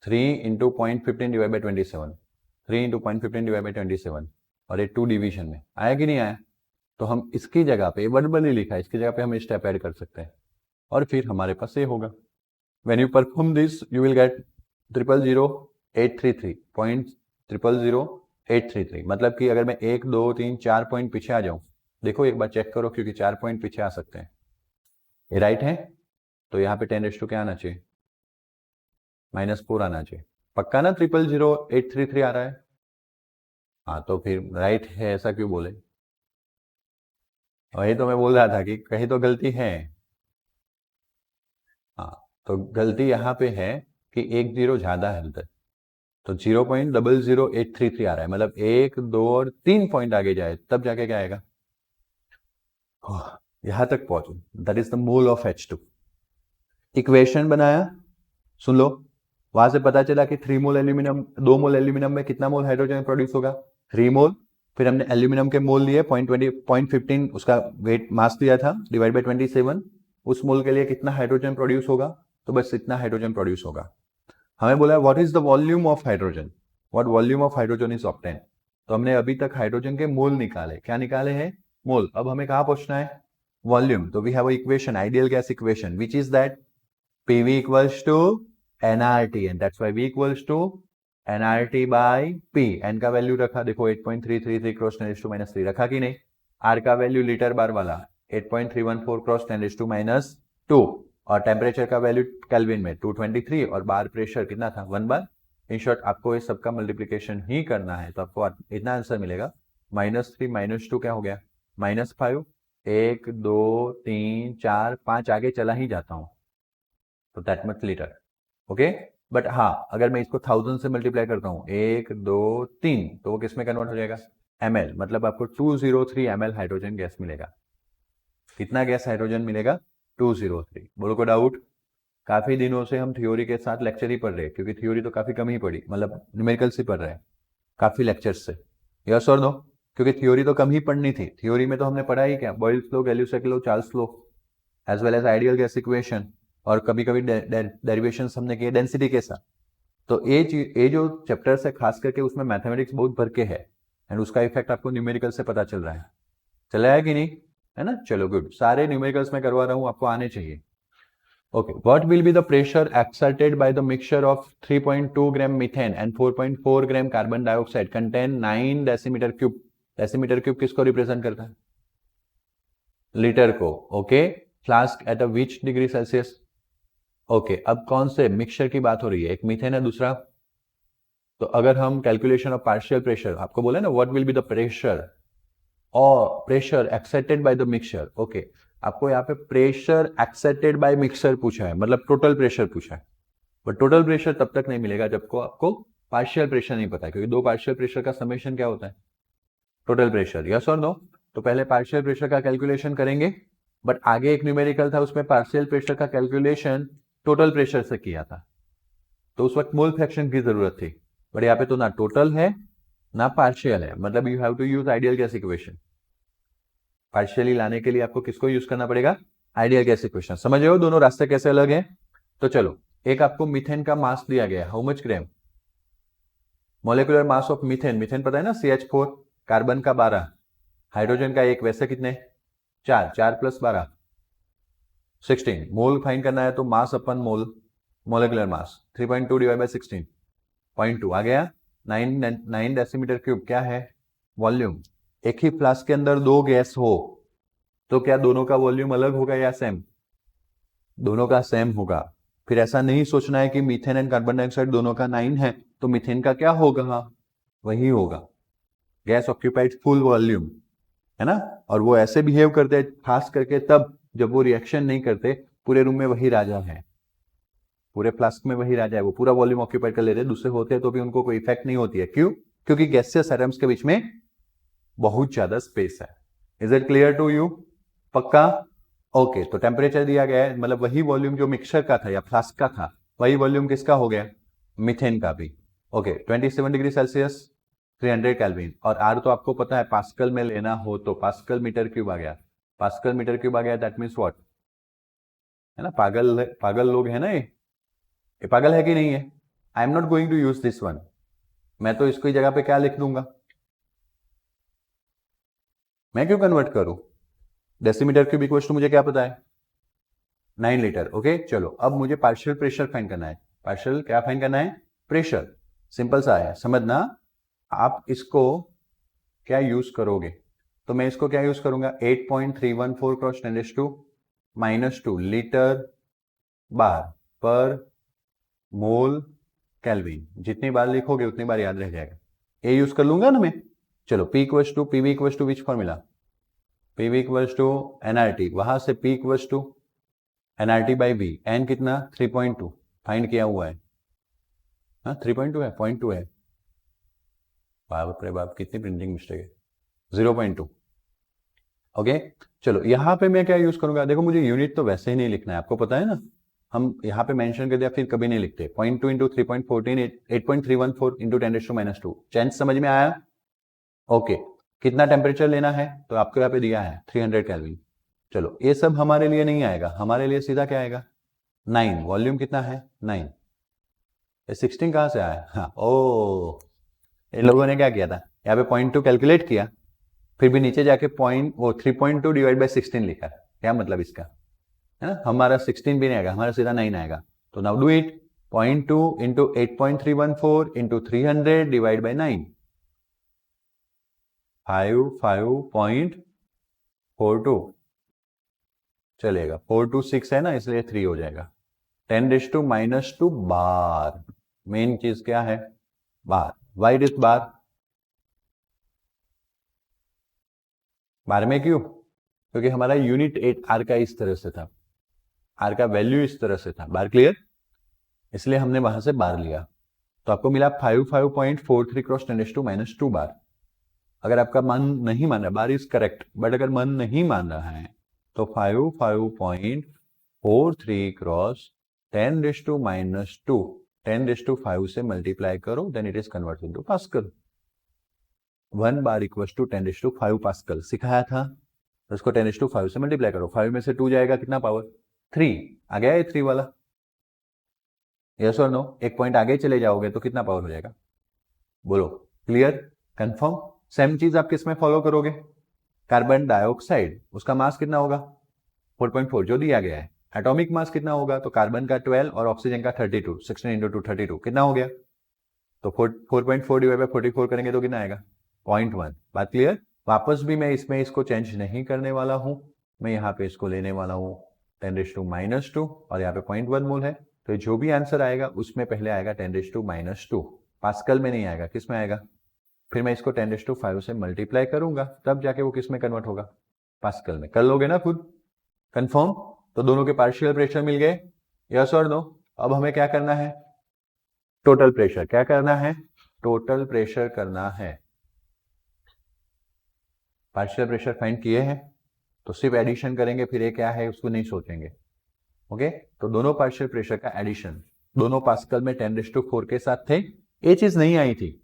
3 × 0.15 डिवाइड बाय 27, 3 × 0.15 डिवाइड बाय 27, और ये 2 डिवीजन में आया कि नहीं आया। तो हम इसकी जगह पे वर्बली लिखा है, इसकी जगह पे हम स्टेप ऐड कर सकते हैं, और फिर हमारे पास ये होगा, when you perform this you will gate 0000833 0000833। मतलब कि अगर मैं 1 2 3 4 पॉइंट पीछे आ जाऊं, देखो एक बार चेक करो, क्योंकि 4 पॉइंट पीछे आ सकते हैं, ये राइट है, तो यहाँ पे 10⁻² क्या आना चाहिए, -4 आना चाहिए। पक्का ना 000833 आ रहा है? हाँ तो फिर राइट है, ऐसा क्यों बोले? वही तो मैं बोल रहा था कि कहीं तो गलती है। हाँ तो गलती यहाँ पे है कि एक जीरो ज्यादा है उधर, तो 0.00833 आ रहा है, मतलब 1, 2 और 3 पॉइंट आगे जाए तब जाके क्या आएगा? यहां तक पहुंचो, that is the mole of H2। Equation बनाया, सुन लो, वहां से पता चला कि 3 मोल एल्यूमिनियम, 2 मोल एल्यूमिनियम में कितना मोल हाइड्रोजन प्रोड्यूस होगा? 3 मोल। फिर हमने एल्यूमिनियम के मोल लिए 0.15 उसका वेट मास दिया था, डिवाइड बाई 27, उस मोल के लिए कितना हाइड्रोजन प्रोड्यूस होगा? तो बस इतना हाइड्रोजन प्रोड्यूस होगा। हमें बोला what is the volume of hydrogen, what volume of hydrogen is obtain. तो हमने अभी तक हाइड्रोजन के मोल निकाले, क्या निकाले हैं? मोल। अब हमें कहां पहुंचना है? वॉल्यूम। तो we have equation, ideal gas equation, which is that PV equals to nRT, and that's why V equals to nRT by P। N का वैल्यू रखा, देखो 8.333 क्रॉस 10⁻³ रखा कि नहीं? R का वैल्यू लीटर बार वाला 8.314 क्रॉस 10⁻², और टेम्परेचर का वैल्यू केल्विन में 223, और बार प्रेशर कितना था? 1 बार। इन शॉर्ट आपको इस सबका मल्टीप्लीकेशन ही करना है, तो आपको इतना आंसर मिलेगा। -3 -2 क्या हो गया? -5। 1 2 3 4 5 आगे चला ही जाता हूं, तो that much litre. Okay, but हाँ अगर मैं इसको 1000 से मल्टीप्लाई करता हूँ, 1 2 3, तो वो किस में कन्वर्ट हो जाएगा? ml, मतलब आपको 203 ml हाइड्रोजन गैस मिलेगा। कितना गैस हाइड्रोजन मिलेगा? 203। बोलो को डाउट? काफी दिनों से हम थ्योरी के साथ लेक्चर ही पढ़ रहे हैं, क्योंकि थ्योरी तो काफी कम ही पढ़ी, मतलब न्यूमेरिकल्स ही पढ़ रहे हैं काफी लेक्चर्स से। यस और नो? क्योंकि थ्योरी तो कम ही पढ़नी थी। थ्योरी में तो हमने पढ़ा ही क्या? Boyle's law, Gay Lussac law, Charles law, as well as ideal gas equation, और कभी कभी डेरिवेशन हमने किए डेंसिटी के साथ। तो ये जो चैप्टर्स है खास करके, उसमें मैथमेटिक्स बहुत भर के है, एंड उसका इफेक्ट आपको न्यूमेरिकल से पता चल रहा है। चला है कि नहीं? है ना? चलो गुड, सारे न्यूमेरिकल्स में करवा रहा हूं, आपको आने चाहिए। Okay, what will be the pressure exerted by the mixture of 3.2 gram methane and 4.4 gram carbon dioxide contain 9 decimeter cube? decimeter cube किसको रिप्रेजेंट करता है? लीटर को। Okay, flask at a which degree Celsius? Okay, अब कौन से mixture की बात हो रही है? एक मीथेन है, दूसरा, तो अगर हम कैलकुलेशन ऑफ पार्शियल प्रेशर, आपको बोले ना what will be the pressure और pressure accepted by the mixture. Okay, आपको यहाँ पे प्रेशर एक्सेप्टेड बाय मिक्सचर पूछा है, मतलब टोटल प्रेशर पूछा है, बट टोटल प्रेशर तब तक नहीं मिलेगा जब को आपको पार्शियल प्रेशर नहीं पता है, क्योंकि दो पार्शियल प्रेशर का समेशन क्या होता है? Total pressure. यस और नो? तो पहले पार्शियल प्रेशर का कैलकुलेशन करेंगे, बट आगे एक न्यूमेरिकल था, उसमें पार्शियल प्रेशर का कैलकुलेशन टोटल प्रेशर से किया था, तो उस वक्त मोल फ्रैक्शन की जरूरत थी। बट यहाँ पे तो ना टोटल है ना पार्शियल है, मतलब you have to use ideal gas equation. Partially लाने के लिए आपको किसको यूज करना पड़ेगा? Ideal gas equation. समझ रहे हो दोनों रास्ते कैसे अलग हैं? तो चलो, एक आपको मीथेन का मास दिया गया है, how much gram? Molecular mass of methane, methane पता है ना, CH4, कार्बन का 12, हाइड्रोजन का 1, वैसे कितने? 4, 4 + 12 16। मोल फाइंड करना है तो मास अपन मोल, मोलिकुलर मास 3.2 डिवाइड बाई 16.2 आ गया। 9 डेसीमीटर क्यूब क्या है? वॉल्यूम। एक ही फ्लास्क के अंदर दो गैस हो तो क्या दोनों का वॉल्यूम अलग होगा या सेम? दोनों का सेम होगा। फिर ऐसा नहीं सोचना है कि मीथेन एंड कार्बन डाइऑक्साइड दोनों का 9 है तो मीथेन का क्या होगा? वही होगा। गैस ऑक्यूपाइड फुल वॉल्यूम, है ना? और वो ऐसे बिहेव करते हैं खास करके तब जब वो रिएक्शन नहीं करते, पूरे रूम में वही राजा है, पूरे फ्लास्क में वही राजा है, वो पूरा वॉल्यूम ऑक्यूपाइड कर लेते हैं। दूसरे होते हैं तो भी उनको कोई इफेक्ट नहीं होती है। क्यों? क्योंकि गैसियस एटम्स के बीच में बहुत ज्यादा स्पेस है। Is it clear to you? पक्का? ओके, तो टेम्परेचर दिया गया है, मतलब वही वॉल्यूम जो मिक्सचर का था या फ्लास्क का था, वही वॉल्यूम किसका हो गया? मीथेन का भी। ओके, 27 डिग्री सेल्सियस, 300 केल्विन, और आर तो आपको पता है पास्कल में लेना हो तो पास्कल मीटर क्यूब आ गया, पास्कल मीटर क्यूब आ गया, दैट मीन्स व्हाट? है ना? पागल पागल लोग है ना, ये पागल है कि नहीं है? I am not going to use this one, मैं तो इसकी जगह पे क्या लिख दूंगा? मैं क्यों कन्वर्ट करूं? डेसीमीटर क्यूब इक्वल टू मुझे क्या पता है? 9 लीटर। ओके, चलो अब मुझे पार्शियल प्रेशर फाइंड करना है। पार्शियल क्या फाइंड करना है? प्रेशर। सिंपल सा है, समझना। आप इसको क्या यूज करोगे? तो मैं इसको क्या यूज करूंगा? 8.314 क्रॉस 10⁻² -2 लीटर बार पर मोल केल्विन, जितनी बार लिखोगे उतनी बार याद रह जाएगा। ए यूज कर लूंगा ना मैं। चलो P equals to PV equals to which formula, PV equals to NRT, वहां से P equals to NRT by V, N कितना 3.2 फाइंड किया हुआ है, हाँ 3.2 है, 0.2 है, बाप रे बाप कितनी प्रिंटिंग मिस्टेक है, 0.2। ओके चलो यहाँ पे मैं क्या यूज करूंगा, देखो मुझे यूनिट तो वैसे ही नहीं लिखना है, आपको पता है ना, हम यहाँ पे मेंशन कर दिया फिर कभी नहीं लिखते। 0.2 इंटू 3.14 8.314 इंटू 10⁻²। चेंज समझ में आया? ओके कितना टेम्परेचर लेना है, तो आपको यहाँ पे दिया है 300 केल्विन। चलो ये सब हमारे लिए नहीं आएगा, हमारे लिए सीधा क्या आएगा 9, वॉल्यूम कितना है 9, ये 16 कहाँ से आया, हाँ ओ इन लोगों ने क्या किया था, यहाँ पे 0.2 कैलकुलेट किया, फिर भी नीचे जाके 3.2 डिवाइड बाई 16 लिखा, क्या मतलब इसका, है ना, हमारा 16 भी नहीं आएगा, हमारा सीधा 9 आएगा। तो now do it, 0.2 into 8.314 into 300 divide by 9, 5.42 चलेगा, 426 है ना इसलिए 3 हो जाएगा। 10⁻² बार, मेन चीज क्या है बार, वाई दिस बार, बार में क्यों, क्योंकि हमारा यूनिट 8 आर का इस तरह से था, आर का वैल्यू इस तरह से था, बार क्लियर, इसलिए हमने वहां से बार लिया। तो आपको मिला 55.43 क्रॉस 10⁻² बार। अगर आपका मन नहीं मान रहा, बार इज करेक्ट, बट अगर मन नहीं मान रहा है तो 55.43 क्रॉस 10⁻², 10⁵ से मल्टीप्लाई करो, then it is convert into pascal. 1 bar equals to 10⁵ pascal सिखाया था, तो इसको 10⁵ से मल्टीप्लाई करो, 5 में से 2 जाएगा कितना पावर 3, आ गया ये 3 वाला, यस और नो, एक पॉइंट आगे चले जाओगे तो कितना पावर हो जाएगा, बोलो क्लियर कंफर्म। सेम चीज आप किस में फॉलो करोगे, कार्बन डाइऑक्साइड, उसका मास कितना होगा 4.4 जो दिया गया है, एटॉमिक मास कितना होगा, तो कार्बन का 12 और ऑक्सीजन का 32, 16 इंटू 2 32 कितना हो गया, तो 4.4 डिवाइड बाई 44 करेंगे तो कितना आएगा 0.1। बात क्लियर। वापस भी मैं इसमें इसको चेंज नहीं करने वाला हूं, मैं यहाँ पे इसको लेने वाला हूँ 10⁻² और यहाँ पे 0.1 मोल है, तो जो भी आंसर आएगा उसमें पहले आएगा 10⁻², पास्कल में नहीं आएगा, किस में आएगा, फिर मैं इसको 10⁵ से मल्टीप्लाई करूंगा, तब जाके वो किस में कन्वर्ट होगा, पास्कल में। कर लोगे ना खुद, कंफर्म। तो दोनों के पार्शियल प्रेशर मिल गए, यस और नो। अब हमें क्या करना है, टोटल प्रेशर, क्या करना है, टोटल प्रेशर करना है। पार्शियल प्रेशर फाइंड किए हैं तो सिर्फ एडिशन करेंगे, फिर ये क्या है उसको नहीं सोचेंगे। ओके तो दोनों पार्शियल प्रेशर का एडिशन, दोनों पास्कल में 10⁴ के साथ थे, ये चीज नहीं आई थी।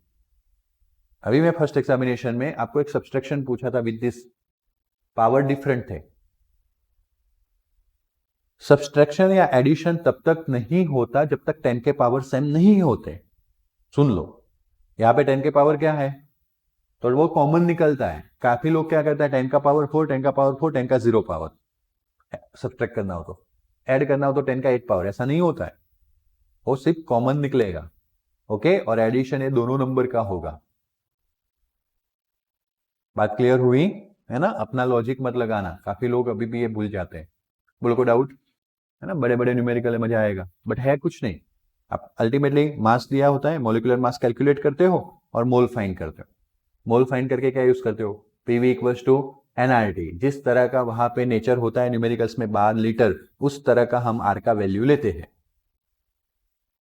अभी मैं फर्स्ट एग्जामिनेशन में आपको एक सब्सट्रैक्शन पूछा था विद दिस, पावर डिफरेंट थे। सब्सट्रैक्शन या एडिशन तब तक नहीं होता जब तक 10 के पावर सेम नहीं होते। सुन लो, यहां पे 10 के पावर क्या है, तो वो कॉमन निकलता है। काफी लोग क्या करता है 10 का पावर 4, 10 का पावर 4, 10 का 0 पावर, सब्सट्रैक्ट करना हो तो, ऐड करना हो तो 10 का 8 पावर, ऐसा नहीं होता है, वो सिर्फ कॉमन निकलेगा। ओके और एडिशन ये दोनों नंबर का होगा। बात क्लियर हुई है ना, अपना लॉजिक मत लगाना, काफी लोग अभी भी ये भूल जाते हैं। बोलो को डाउट है ना, बड़े बड़े न्यूमेरिकल मजा आएगा, बट है कुछ नहीं। आप अल्टीमेटली मास दिया होता है, मॉलिक्यूलर मास कैलकुलेट करते हो और मोल फाइंड करते हो। मोल फाइंड करके क्या यूज करते हो, पीवी इक्वल्स टू एनआरटी, जिस तरह का वहां पे नेचर होता है न्यूमेरिकल्स में बार लीटर, उस तरह का हम आर का वैल्यू लेते हैं,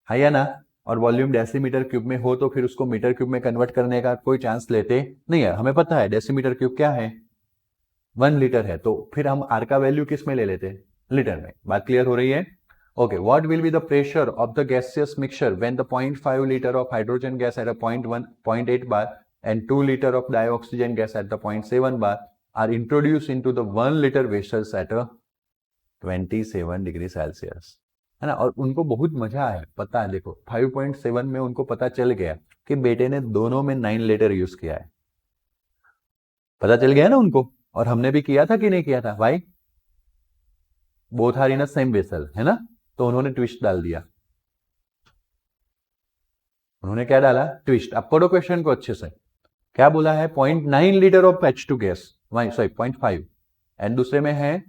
है या ना। और वॉल्यूम डेसीमीटर क्यूब में हो तो फिर उसको मीटर क्यूब में कन्वर्ट करने का कोई चांस लेते नहीं है, हमें पता है डेसीमीटर क्यूब क्या है 1 लीटर है, तो फिर हम आर का वैल्यू किस में ले लेते हैं, लीटर में। बात क्लियर हो रही है। Okay what will be the pressure of the gaseous mixture when the 0.5 liter of hydrogen gas at a 0.8 bar and 2 liter of dioxygen gas at the 0.7 bar are introduced into the 1 liter vessels at a 27 degree Celsius, है ना। और उनको बहुत मजा आया, पता है, देखो 5.7 में उनको पता चल गया कि बेटे ने दोनों में 9 लीटर यूज किया है, पता चल गया ना उनको। और हमने भी किया था कि नहीं किया था भाई, both are in a same vessel, है ना। तो उन्होंने ट्विस्ट डाल दिया, उन्होंने क्या डाला, ट्विस्ट। अब पढ़ो क्वेश्चन को अच्छे से, क्या बोला है 0.9 litre of H2 gas, sorry 0.5, and दूसरे में है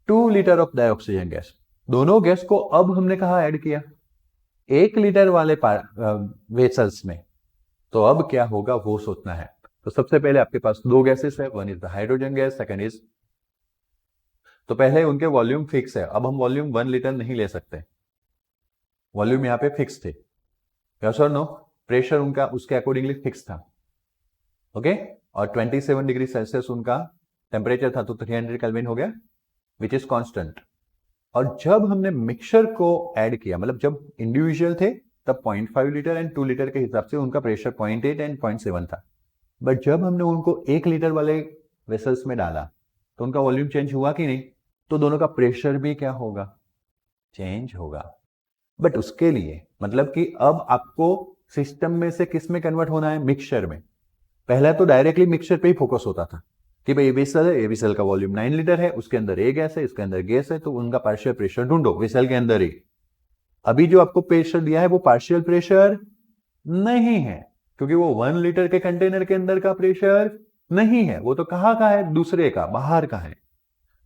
2 लीटर ऑफ डाइऑक्सीजन गैस। दोनों गैस को अब हमने कहा ऐड किया, 1 लीटर वाले वेसल्स में, तो अब क्या होगा वो सोचना है। तो सबसे पहले आपके पास 2 गैसेस है, one is the hydrogen gas, second is, तो पहले उनके वॉल्यूम फिक्स है। अब हम वॉल्यूम 1 लीटर नहीं ले सकते, वॉल्यूम यहाँ पे फिक्स थे, यस और नो, प्रेशर उनका उसके अकॉर्डिंगली फिक्स था, ओके। और 27 डिग्री सेल्सियस उनका टेम्परेचर था, तो 300 केल्विन हो गया, विच इज कांस्टेंट। और जब हमने मिक्सचर को ऐड किया, मतलब जब इंडिविजुअल थे तब 0.5 लीटर एंड 2 लीटर के हिसाब से उनका प्रेशर 0.8 एंड 0.7 था। बट जब हमने उनको 1 लीटर वाले वेसल्स में डाला तो उनका वॉल्यूम चेंज हुआ कि नहीं, तो दोनों का प्रेशर भी क्या होगा, चेंज होगा। बट उसके लिए मतलब कि अब आपको सिस्टम में से किस में कन्वर्ट होना है, मिक्सचर में। पहला तो डायरेक्टली मिक्सचर पे ही फोकस होता था कि भाई ये वेसल है, ये वेसल का वॉल्यूम 9 लीटर है, उसके अंदर ए गैस है, इसके अंदर गैस है, तो उनका पार्शियल प्रेशर ढूंढो वेसल के अंदर ही। अभी जो आपको प्रेशर दिया है वो पार्शियल प्रेशर नहीं है, क्योंकि वो 1 लीटर के कंटेनर के अंदर का प्रेशर नहीं है, वो तो कहाँ का है, दूसरे का, बाहर का है।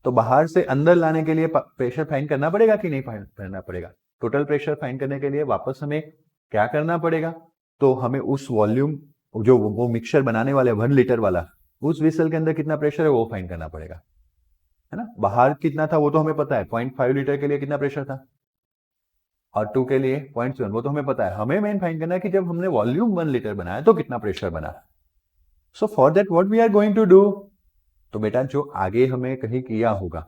तो बाहर से अंदर लाने के लिए प्रेशर फाइंड करना पड़ेगा कि नहीं करना पड़ेगा। टोटल प्रेशर फाइंड करने के लिए वापस हमें क्या करना पड़ेगा, तो हमें उस वॉल्यूम जो वो मिक्सचर बनाने वाले 1 लीटर वाला, उस वेसल के अंदर कितना प्रेशर है वो फाइंड करना पड़ेगा, है ना। बाहर कितना था वो तो हमें पता है, 0.5 लीटर के लिए कितना प्रेशर था, और 2 के लिए 0.7, वो तो हमें पता है। हमें मेन फाइंड करना है कि जब हमने वॉल्यूम 1 लीटर बनाया तो कितना प्रेशर बना। So for that what we are going to do, तो बेटा जो आगे हमें कहीं किया होगा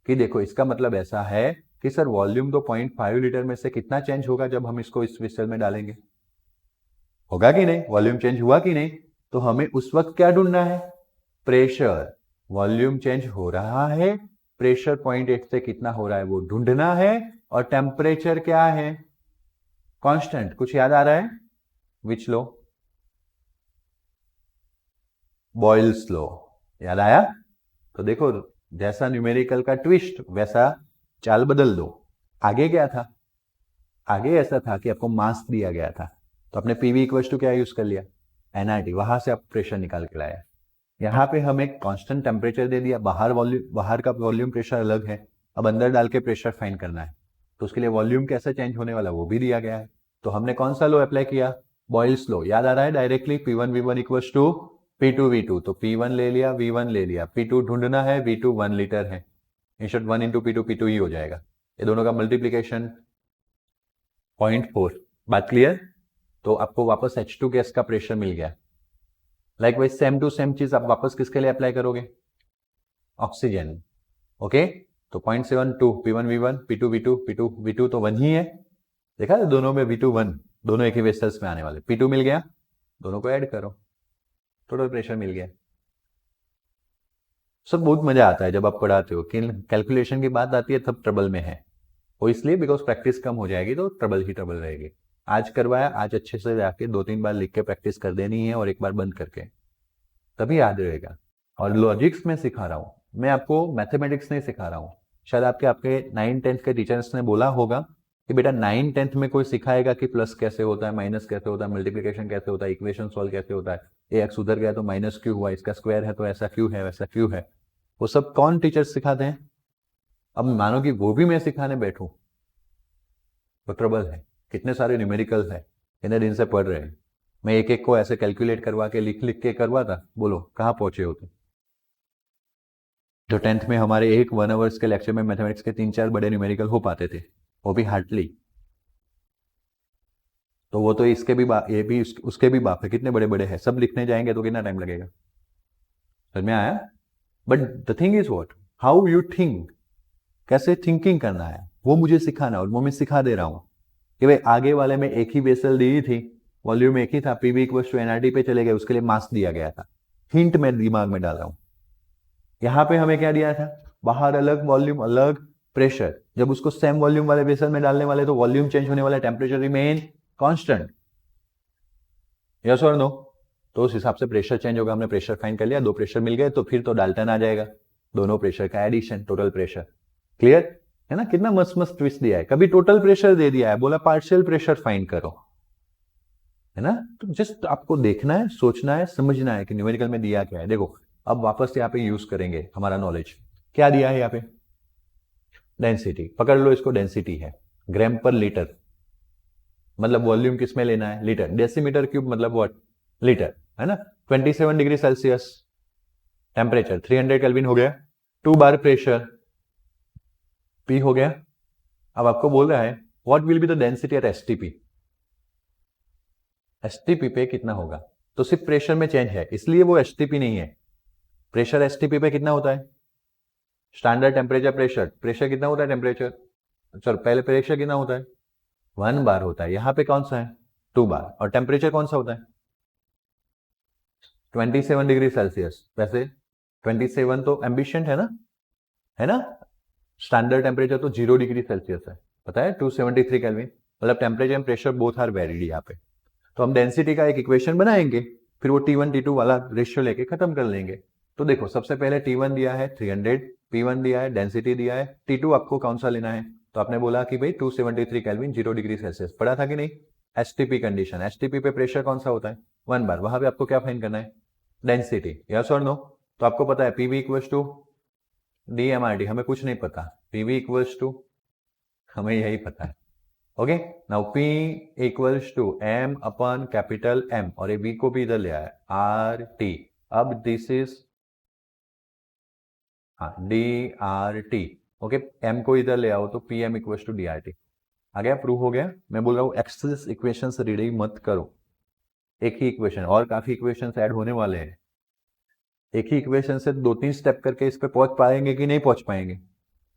कि देखो इसका मतलब ऐसा है कि सर वॉल्यूम तो 0.5 लीटर में से कितना चेंज होगा जब हम इसको इस वेसल में डालेंगे, होगा कि नहीं, वॉल्यूम चेंज हुआ कि नहीं। तो हमें उस वक्त क्या ढूंढना है, प्रेशर। वॉल्यूम चेंज हो रहा है, प्रेशर 0.8 से कितना हो रहा है वो ढूंढना है, और टेम्परेचर क्या है, कांस्टेंट। कुछ याद आ रहा है, विच लॉ, बॉयल्स लॉ, याद आया। तो देखो जैसा न्यूमेरिकल का ट्विस्ट वैसा चाल बदल दो। आगे क्या था, आगे ऐसा था कि आपको मास दिया गया था, तो आपने पीवी इक्वल्स टू क्या यूज कर लिया, एनआरटी, वहां से आप प्रेशर निकाल के लाया। यहाँ पे हमें कांस्टेंट टेम्परेचर दे दिया, बाहर का वॉल्यूम प्रेशर अलग है, अब अंदर डाल के प्रेशर फाइंड करना है, तो उसके लिए वॉल्यूम कैसे चेंज होने वाला वो भी दिया गया है। तो हमने कौन सा लो अप्लाई किया, बॉयल्स लो, याद आ रहा है directly, P1 V1 equals to P2 V2, तो P1 ले लिया, V1 ले लिया, P2 ढूंढना है, V2 1 लीटर है, इंस्टेड 1 इंटू P2 P2 ही हो जाएगा, ये दोनों का मल्टीप्लीकेशन 0.4। बात क्लियर। तो आपको वापस H2 गैस का प्रेशर मिल गया। लाइकवाइज सेम टू सेम चीज आप वापस किसके लिए अप्लाई करोगे, ऑक्सीजन, ओके। तो 0.72 P1 V1 P2 V2 P2 V2 तो 1 ही है, देखा है दोनों में V2 1, दोनों एक ही वेसल्स में आने वाले, P2 मिल गया, दोनों को ऐड करो, टोटल प्रेशर मिल गया। सब बहुत मजा आता है जब आप पढ़ाते हो, कि कैलकुलेशन की बात आती है तब ट्रबल में है, वो इसलिए बिकॉज प्रैक्टिस कम हो जाएगी तो ट्रबल ही ट्रबल रहेगी। आज करवाया, आज अच्छे से जाके 2-3 बार लिख के प्रैक्टिस कर देनी है, और एक बार बंद करके, तभी याद रहेगा। और लॉजिक्स में सिखा रहा हूँ मैं आपको, मैथमेटिक्स नहीं सिखा रहा हूँ। शायद आपके 9-10 के टीचर्स ने बोला होगा कि बेटा 9-10 में कोई सिखाएगा कि प्लस कैसे होता है, माइनस कैसे होता है, मल्टीप्लिकेशन कैसे होता है, इक्वेशन सॉल्व कैसे होता है, ए एक्स उधर गया तो माइनस क्यों हुआ, इसका स्क्वायर है तो ऐसा क्यों है, वैसा क्यों है, वो सब कौन टीचर्स सिखाते हैं। अब मानो कि वो भी मैं सिखाने बैठूं तो ट्रबल है, कितने सारे न्यूमेरिकल है, कितने दिन से पढ़ रहे हैं, मैं एक एक को ऐसे कैलकुलेट करवा के लिख लिख के करवाता, बोलो कहाँ पहुंचे होते। जो 10th में हमारे 1 आवर्स के लेक्चर में मैथमेटिक्स के 3-4 बड़े न्यूमेरिकल हो पाते थे, वो भी हार्डली, तो वो तो इसके भी ये भी उसके भी बाप है, कितने बड़े बड़े हैं, सब लिखने जाएंगे तो कितना टाइम लगेगा, समझ में आया। But the thing is what, how you think, कैसे थिंकिंग करना है वो मुझे सिखाना, और वो मैं सिखा दे रहा हूँ कि भाई आगे वाले में एक ही वेसल दी थी, वॉल्यूम एक ही था, पीवी इक्वल्स टू एनआरटी पे चले गए, उसके लिए मास दिया गया था, हिंट मैं दिमाग में डाल रहा हूँ। यहाँ पे हमें क्या दिया था, बाहर अलग वॉल्यूम अलग प्रेशर, जब उसको सेम वॉल्यूम वाले वेसल में डालने वाले तो वॉल्यूम चेंज होने वाला, टेम्परेचर रिमेन कांस्टेंट, यस और नो। तो उस हिसाब से प्रेशर चेंज होगा, हमने प्रेशर फाइंड कर लिया, 2 प्रेशर मिल गए, तो फिर तो डाल्टन आ जाएगा, दोनों प्रेशर का एडिशन, टोटल प्रेशर, क्लियर है ना। कितना मस्त मस्त ट्विस्ट दिया है, कभी टोटल प्रेशर दे दिया है, बोला पार्शियल प्रेशर फाइंड करो, है ना। तो जस्ट आपको देखना है, सोचना है, समझना है कि न्यूमेरिकल में दिया क्या है। देखो अब वापस यहाँ पे यूज करेंगे हमारा नॉलेज, क्या दिया है यहाँ पे, डेंसिटी, पकड़ लो इसको, डेंसिटी है ग्राम पर लीटर, मतलब वॉल्यूम किस में लेना है, लीटर, डेसीमीटर क्यूब मतलब व्हाट, लीटर, है ना। 27 डिग्री सेल्सियस टेम्परेचर, 300 केल्विन हो गया, 2 बार प्रेशर, पी हो गया। अब आपको बोल रहा है what will be the density at STP, STP पे कितना होगा। तो सिर्फ प्रेशर में चेंज है इसलिए वो एसटीपी नहीं है। प्रेशर एसटीपी पे कितना होता है, स्टैंडर्ड टेम्परेचर प्रेशर, प्रेशर कितना होता है टेम्परेचर, चलो पहले प्रेशर कितना होता है 1 बार होता है, यहां पे कौन सा है 2 बार, और टेम्परेचर कौन सा होता है 27 डिग्री सेल्सियस। वैसे 27 तो एम्बिशेंट है ना। स्टैंडर्ड टेम्परेचर तो 0 डिग्री सेल्सियस है, पता है 273 केल्विन, मतलब temperature and pressure both are varied यहाँ पे। तो हम डेंसिटी का एक इक्वेशन बनाएंगे, फिर वो T1 T2 वाला रेशियो लेके खत्म कर लेंगे। तो देखो सबसे पहले T1 दिया है 300, P1 दिया है, डेंसिटी दिया है, T2 आपको कौन सा लेना है, तो आपने बोला कि भाई 273 केल्विन 0 डिग्री सेल्सियस, पढ़ा था कि नहीं। एसटीपी कंडीशन, एसटीपी पे प्रेशर कौन सा होता है 1 बार, वहां पे आपको क्या फाइंड करना है डेंसिटी, यस और नो। तो आपको पता है पीवी इक्वल्स टू डीएमआरटी, हमें कुछ नहीं पता, पीवी इक्वल्स टू हमें यही पता है। Okay, now P equals to M upon capital M, और ये V को भी इधर ले आया आर टी। अब this is DRT। Okay, M को इधर ले आओ तो PM इक्वल्स टू DRT। आ गया, प्रूव हो गया। मैं बोल रहा हूँ एक्सेस इक्वेशन से रीडिंग मत करो, एक ही इक्वेशन, और काफी इक्वेशन ऐड होने वाले हैं। एक ही इक्वेशन से 2-3 स्टेप करके इस पे पहुंच पाएंगे कि नहीं पहुंच पाएंगे,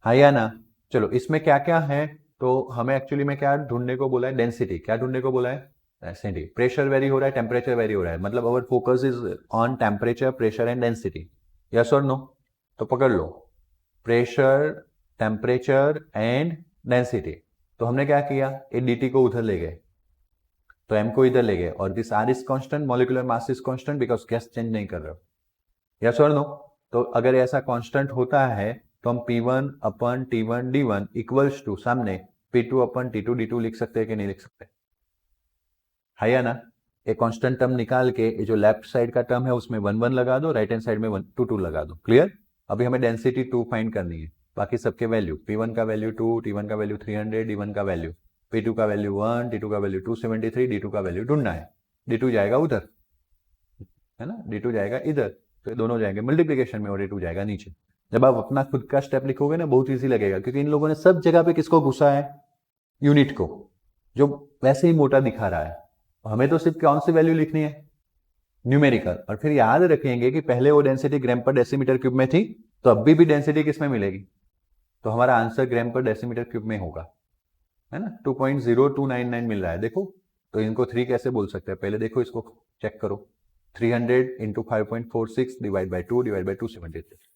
हाँ या ना। चलो इसमें क्या क्या है, तो हमें एक्चुअली में क्या ढूंढने को बोला है, डेंसिटी। क्या ढूंढने को बोला है, डेंसिटी। प्रेशर वेरी हो रहा है, टेम्परेचर वेरी हो रहा है, मतलब अवर focus is on temperature, pressure and density, yes और नो। तो पकड़ लो, प्रेशर, टेम्परेचर एंड डेंसिटी। तो हमने क्या किया, ए dt को उधर ले गए, तो m को इधर ले गए, और this r is constant, molecular mass is constant because gas change नहीं कर रहे हो, यस और नो। तो अगर ऐसा कांस्टेंट होता है तो हम P1 upon T1 D1 equals to सामने P2 अपन T2 D2 लिख सकते हैं कि नहीं लिख सकते, है या ना। एक कांस्टेंट टर्म निकाल के ये जो लेफ्ट साइड का टर्म है उसमें 1 1 लगा दो, राइट हैंड साइड में 1 2 2 लगा दो, क्लियर। अभी हमें डेंसिटी 2 फाइंड करनी है, बाकी सबके वैल्यू, P1 का वैल्यू 2, T1 का वैल्यू 300, D1 का वैल्यू, P2 का वैल्यू 1, T2 का वैल्यू 273, D2 का वैल्यू ढूंढना है। D2 जाएगा उधर, है ना, D2 जाएगा इधर, तो दोनों जाएंगे मल्टीप्लीकेशन में और D2 जाएगा नीचे। जब आप अपना खुद का स्टेप लिखोगे ना बहुत इजी लगेगा, क्योंकि इन लोगों ने सब जगह पे किसको घुसा है, यूनिट को, जो वैसे ही मोटा दिखा रहा है। हमें तो सिर्फ कौन सी वैल्यू लिखनी है, न्यूमेरिकल, और फिर याद रखेंगे कि पहले वो डेंसिटी ग्राम पर डेसीमीटर क्यूब में थी, तो अभी भी डेंसिटी किस में मिलेगी, तो हमारा आंसर ग्राम पर डेसीमीटर क्यूब में होगा, है ना। 2.0299 मिल रहा है, देखो। तो इनको 3 कैसे बोल सकते हैं, पहले देखो इसको चेक करो, 300 into 5.46 divide by 2 divide by 273,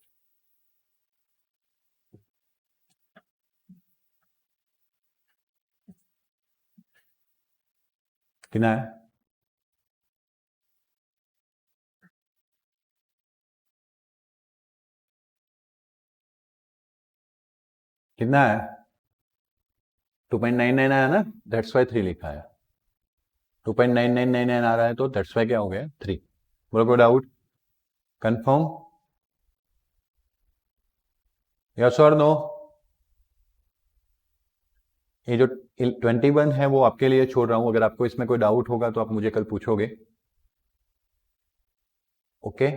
कितना है, कितना है 2.999 आया ना, दैट्स वाई 3 लिखा है। 2.9999 आ रहा है तो दैट्स वाई क्या हो गया 3। बोलो कोई डाउट, कंफर्म, यस और नो। ये जो 21 है वो आपके लिए छोड़ रहा हूं, अगर आपको इसमें कोई डाउट होगा तो आप मुझे कल पूछोगे, ओके।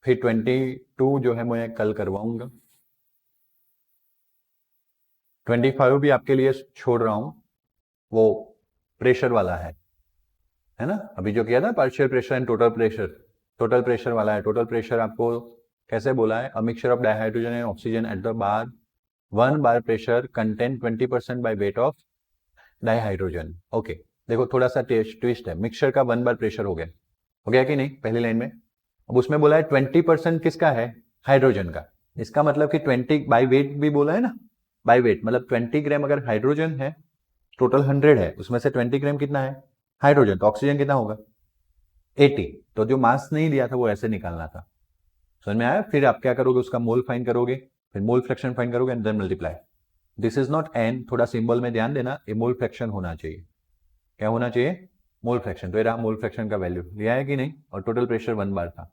फिर 22 जो है मैं कल करवाऊंगा, 25 भी आपके लिए छोड़ रहा हूं, वो प्रेशर वाला है ना। अभी जो किया था partial pressure and total pressure, total pressure वाला है। टोटल प्रेशर आपको कैसे बोला है, a mixture of dihydrogen and oxygen at the bar 1 bar pressure contain 20% by weight of dihydrogen. Okay, देखो थोड़ा सा ट्विस्ट है, मिक्सचर का 1 बार प्रेशर हो गया कि नहीं पहली लाइन में। अब उसमें बोला है 20% किसका है, हाइड्रोजन का। इसका मतलब कि 20 बाय वेट भी बोला है ना, बाय वेट मतलब 20 ग्राम अगर हाइड्रोजन है, टोटल 100 है, उसमें से 20 ग्राम कितना है हाइड्रोजन, तो ऑक्सीजन कितना होगा 80। तो जो मास नहीं दिया था वो ऐसे निकालना था, समझ में आया। फिर आप क्या करोगे, उसका मोल फाइंड करोगे, फिर मोल फ्रैक्शन फाइंड करोगे and then multiply. This is not N, थोड़ा सिंबल में ध्यान देना, ये मोल फ्रैक्शन होना चाहिए। क्या होना चाहिए, मोल फ्रैक्शन। तो ये रहा मोल फ्रैक्शन का वैल्यू, लिया है कि नहीं, और टोटल प्रेशर 1 बार था।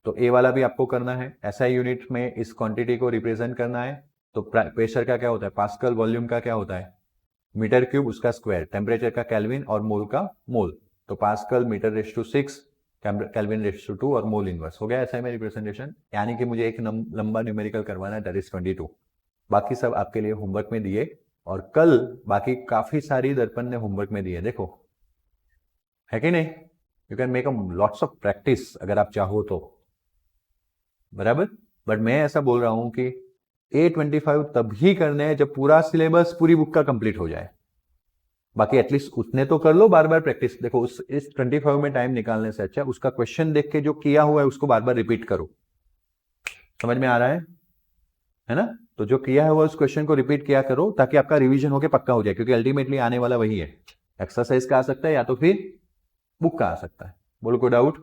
तो ए वाला भी आपको करना है, ऐसा यूनिट में इस क्वांटिटी को रिप्रेजेंट करना है। तो प्रेशर का क्या होता है, पास्कल, वॉल्यूम का क्या होता है मीटर क्यूब उसका स्क्वायर, टेम्परेचर का केल्विन और मोल का मोल, तो pascal meter raise to 6, kelvin raise to 2 और मोल इनवर्स। हो गया ऐसा है मेरी प्रेजेंटेशन। यानी कि मुझे एक लंबा न्यूमेरिकल करवाना है, दैट इज 22। बाकी सब आपके लिए होमवर्क में दिए, और कल बाकी काफी सारी दर्पण ने होमवर्क में दिए, देखो है कि नहीं। You can make a lots of practice अगर आप चाहो तो, बराबर। बट मैं ऐसा बोल रहा हूं कि A25 तभी करने हैं जब पूरा सिलेबस पूरी बुक का कंप्लीट हो जाए। बाकी एटलीस्ट उतने तो कर लो, बार बार प्रैक्टिस। देखो इस 25 में टाइम निकालने से अच्छा उसका क्वेश्चन देख के जो किया हुआ है उसको बार बार रिपीट करो। समझ में आ रहा है ना। तो जो किया हुआ उस क्वेश्चन को रिपीट किया करो ताकि आपका रिवीजन होके पक्का हो जाए, क्योंकि अल्टीमेटली आने वाला वही है। एक्सरसाइज का आ सकता है या तो फिर बुक का आ सकता है। बोलो कोई डाउट।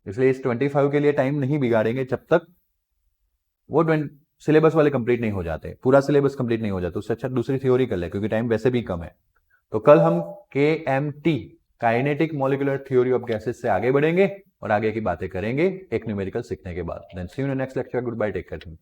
इसलिए इस 25 के लिए टाइम नहीं बिगाड़ेंगे जब तक वो सिलेबस वाले कंप्लीट नहीं हो जाते, पूरा सिलेबस कंप्लीट नहीं हो जाता। उससे अच्छा दूसरी थ्योरी कर ले, क्योंकि टाइम वैसे भी कम है। तो कल हम KMT kinetic molecular theory of gases से आगे बढ़ेंगे और आगे की बातें करेंगे एक न्यूमेरिकल सीखने के बाद। Then see you in next lecture. Goodbye, take care.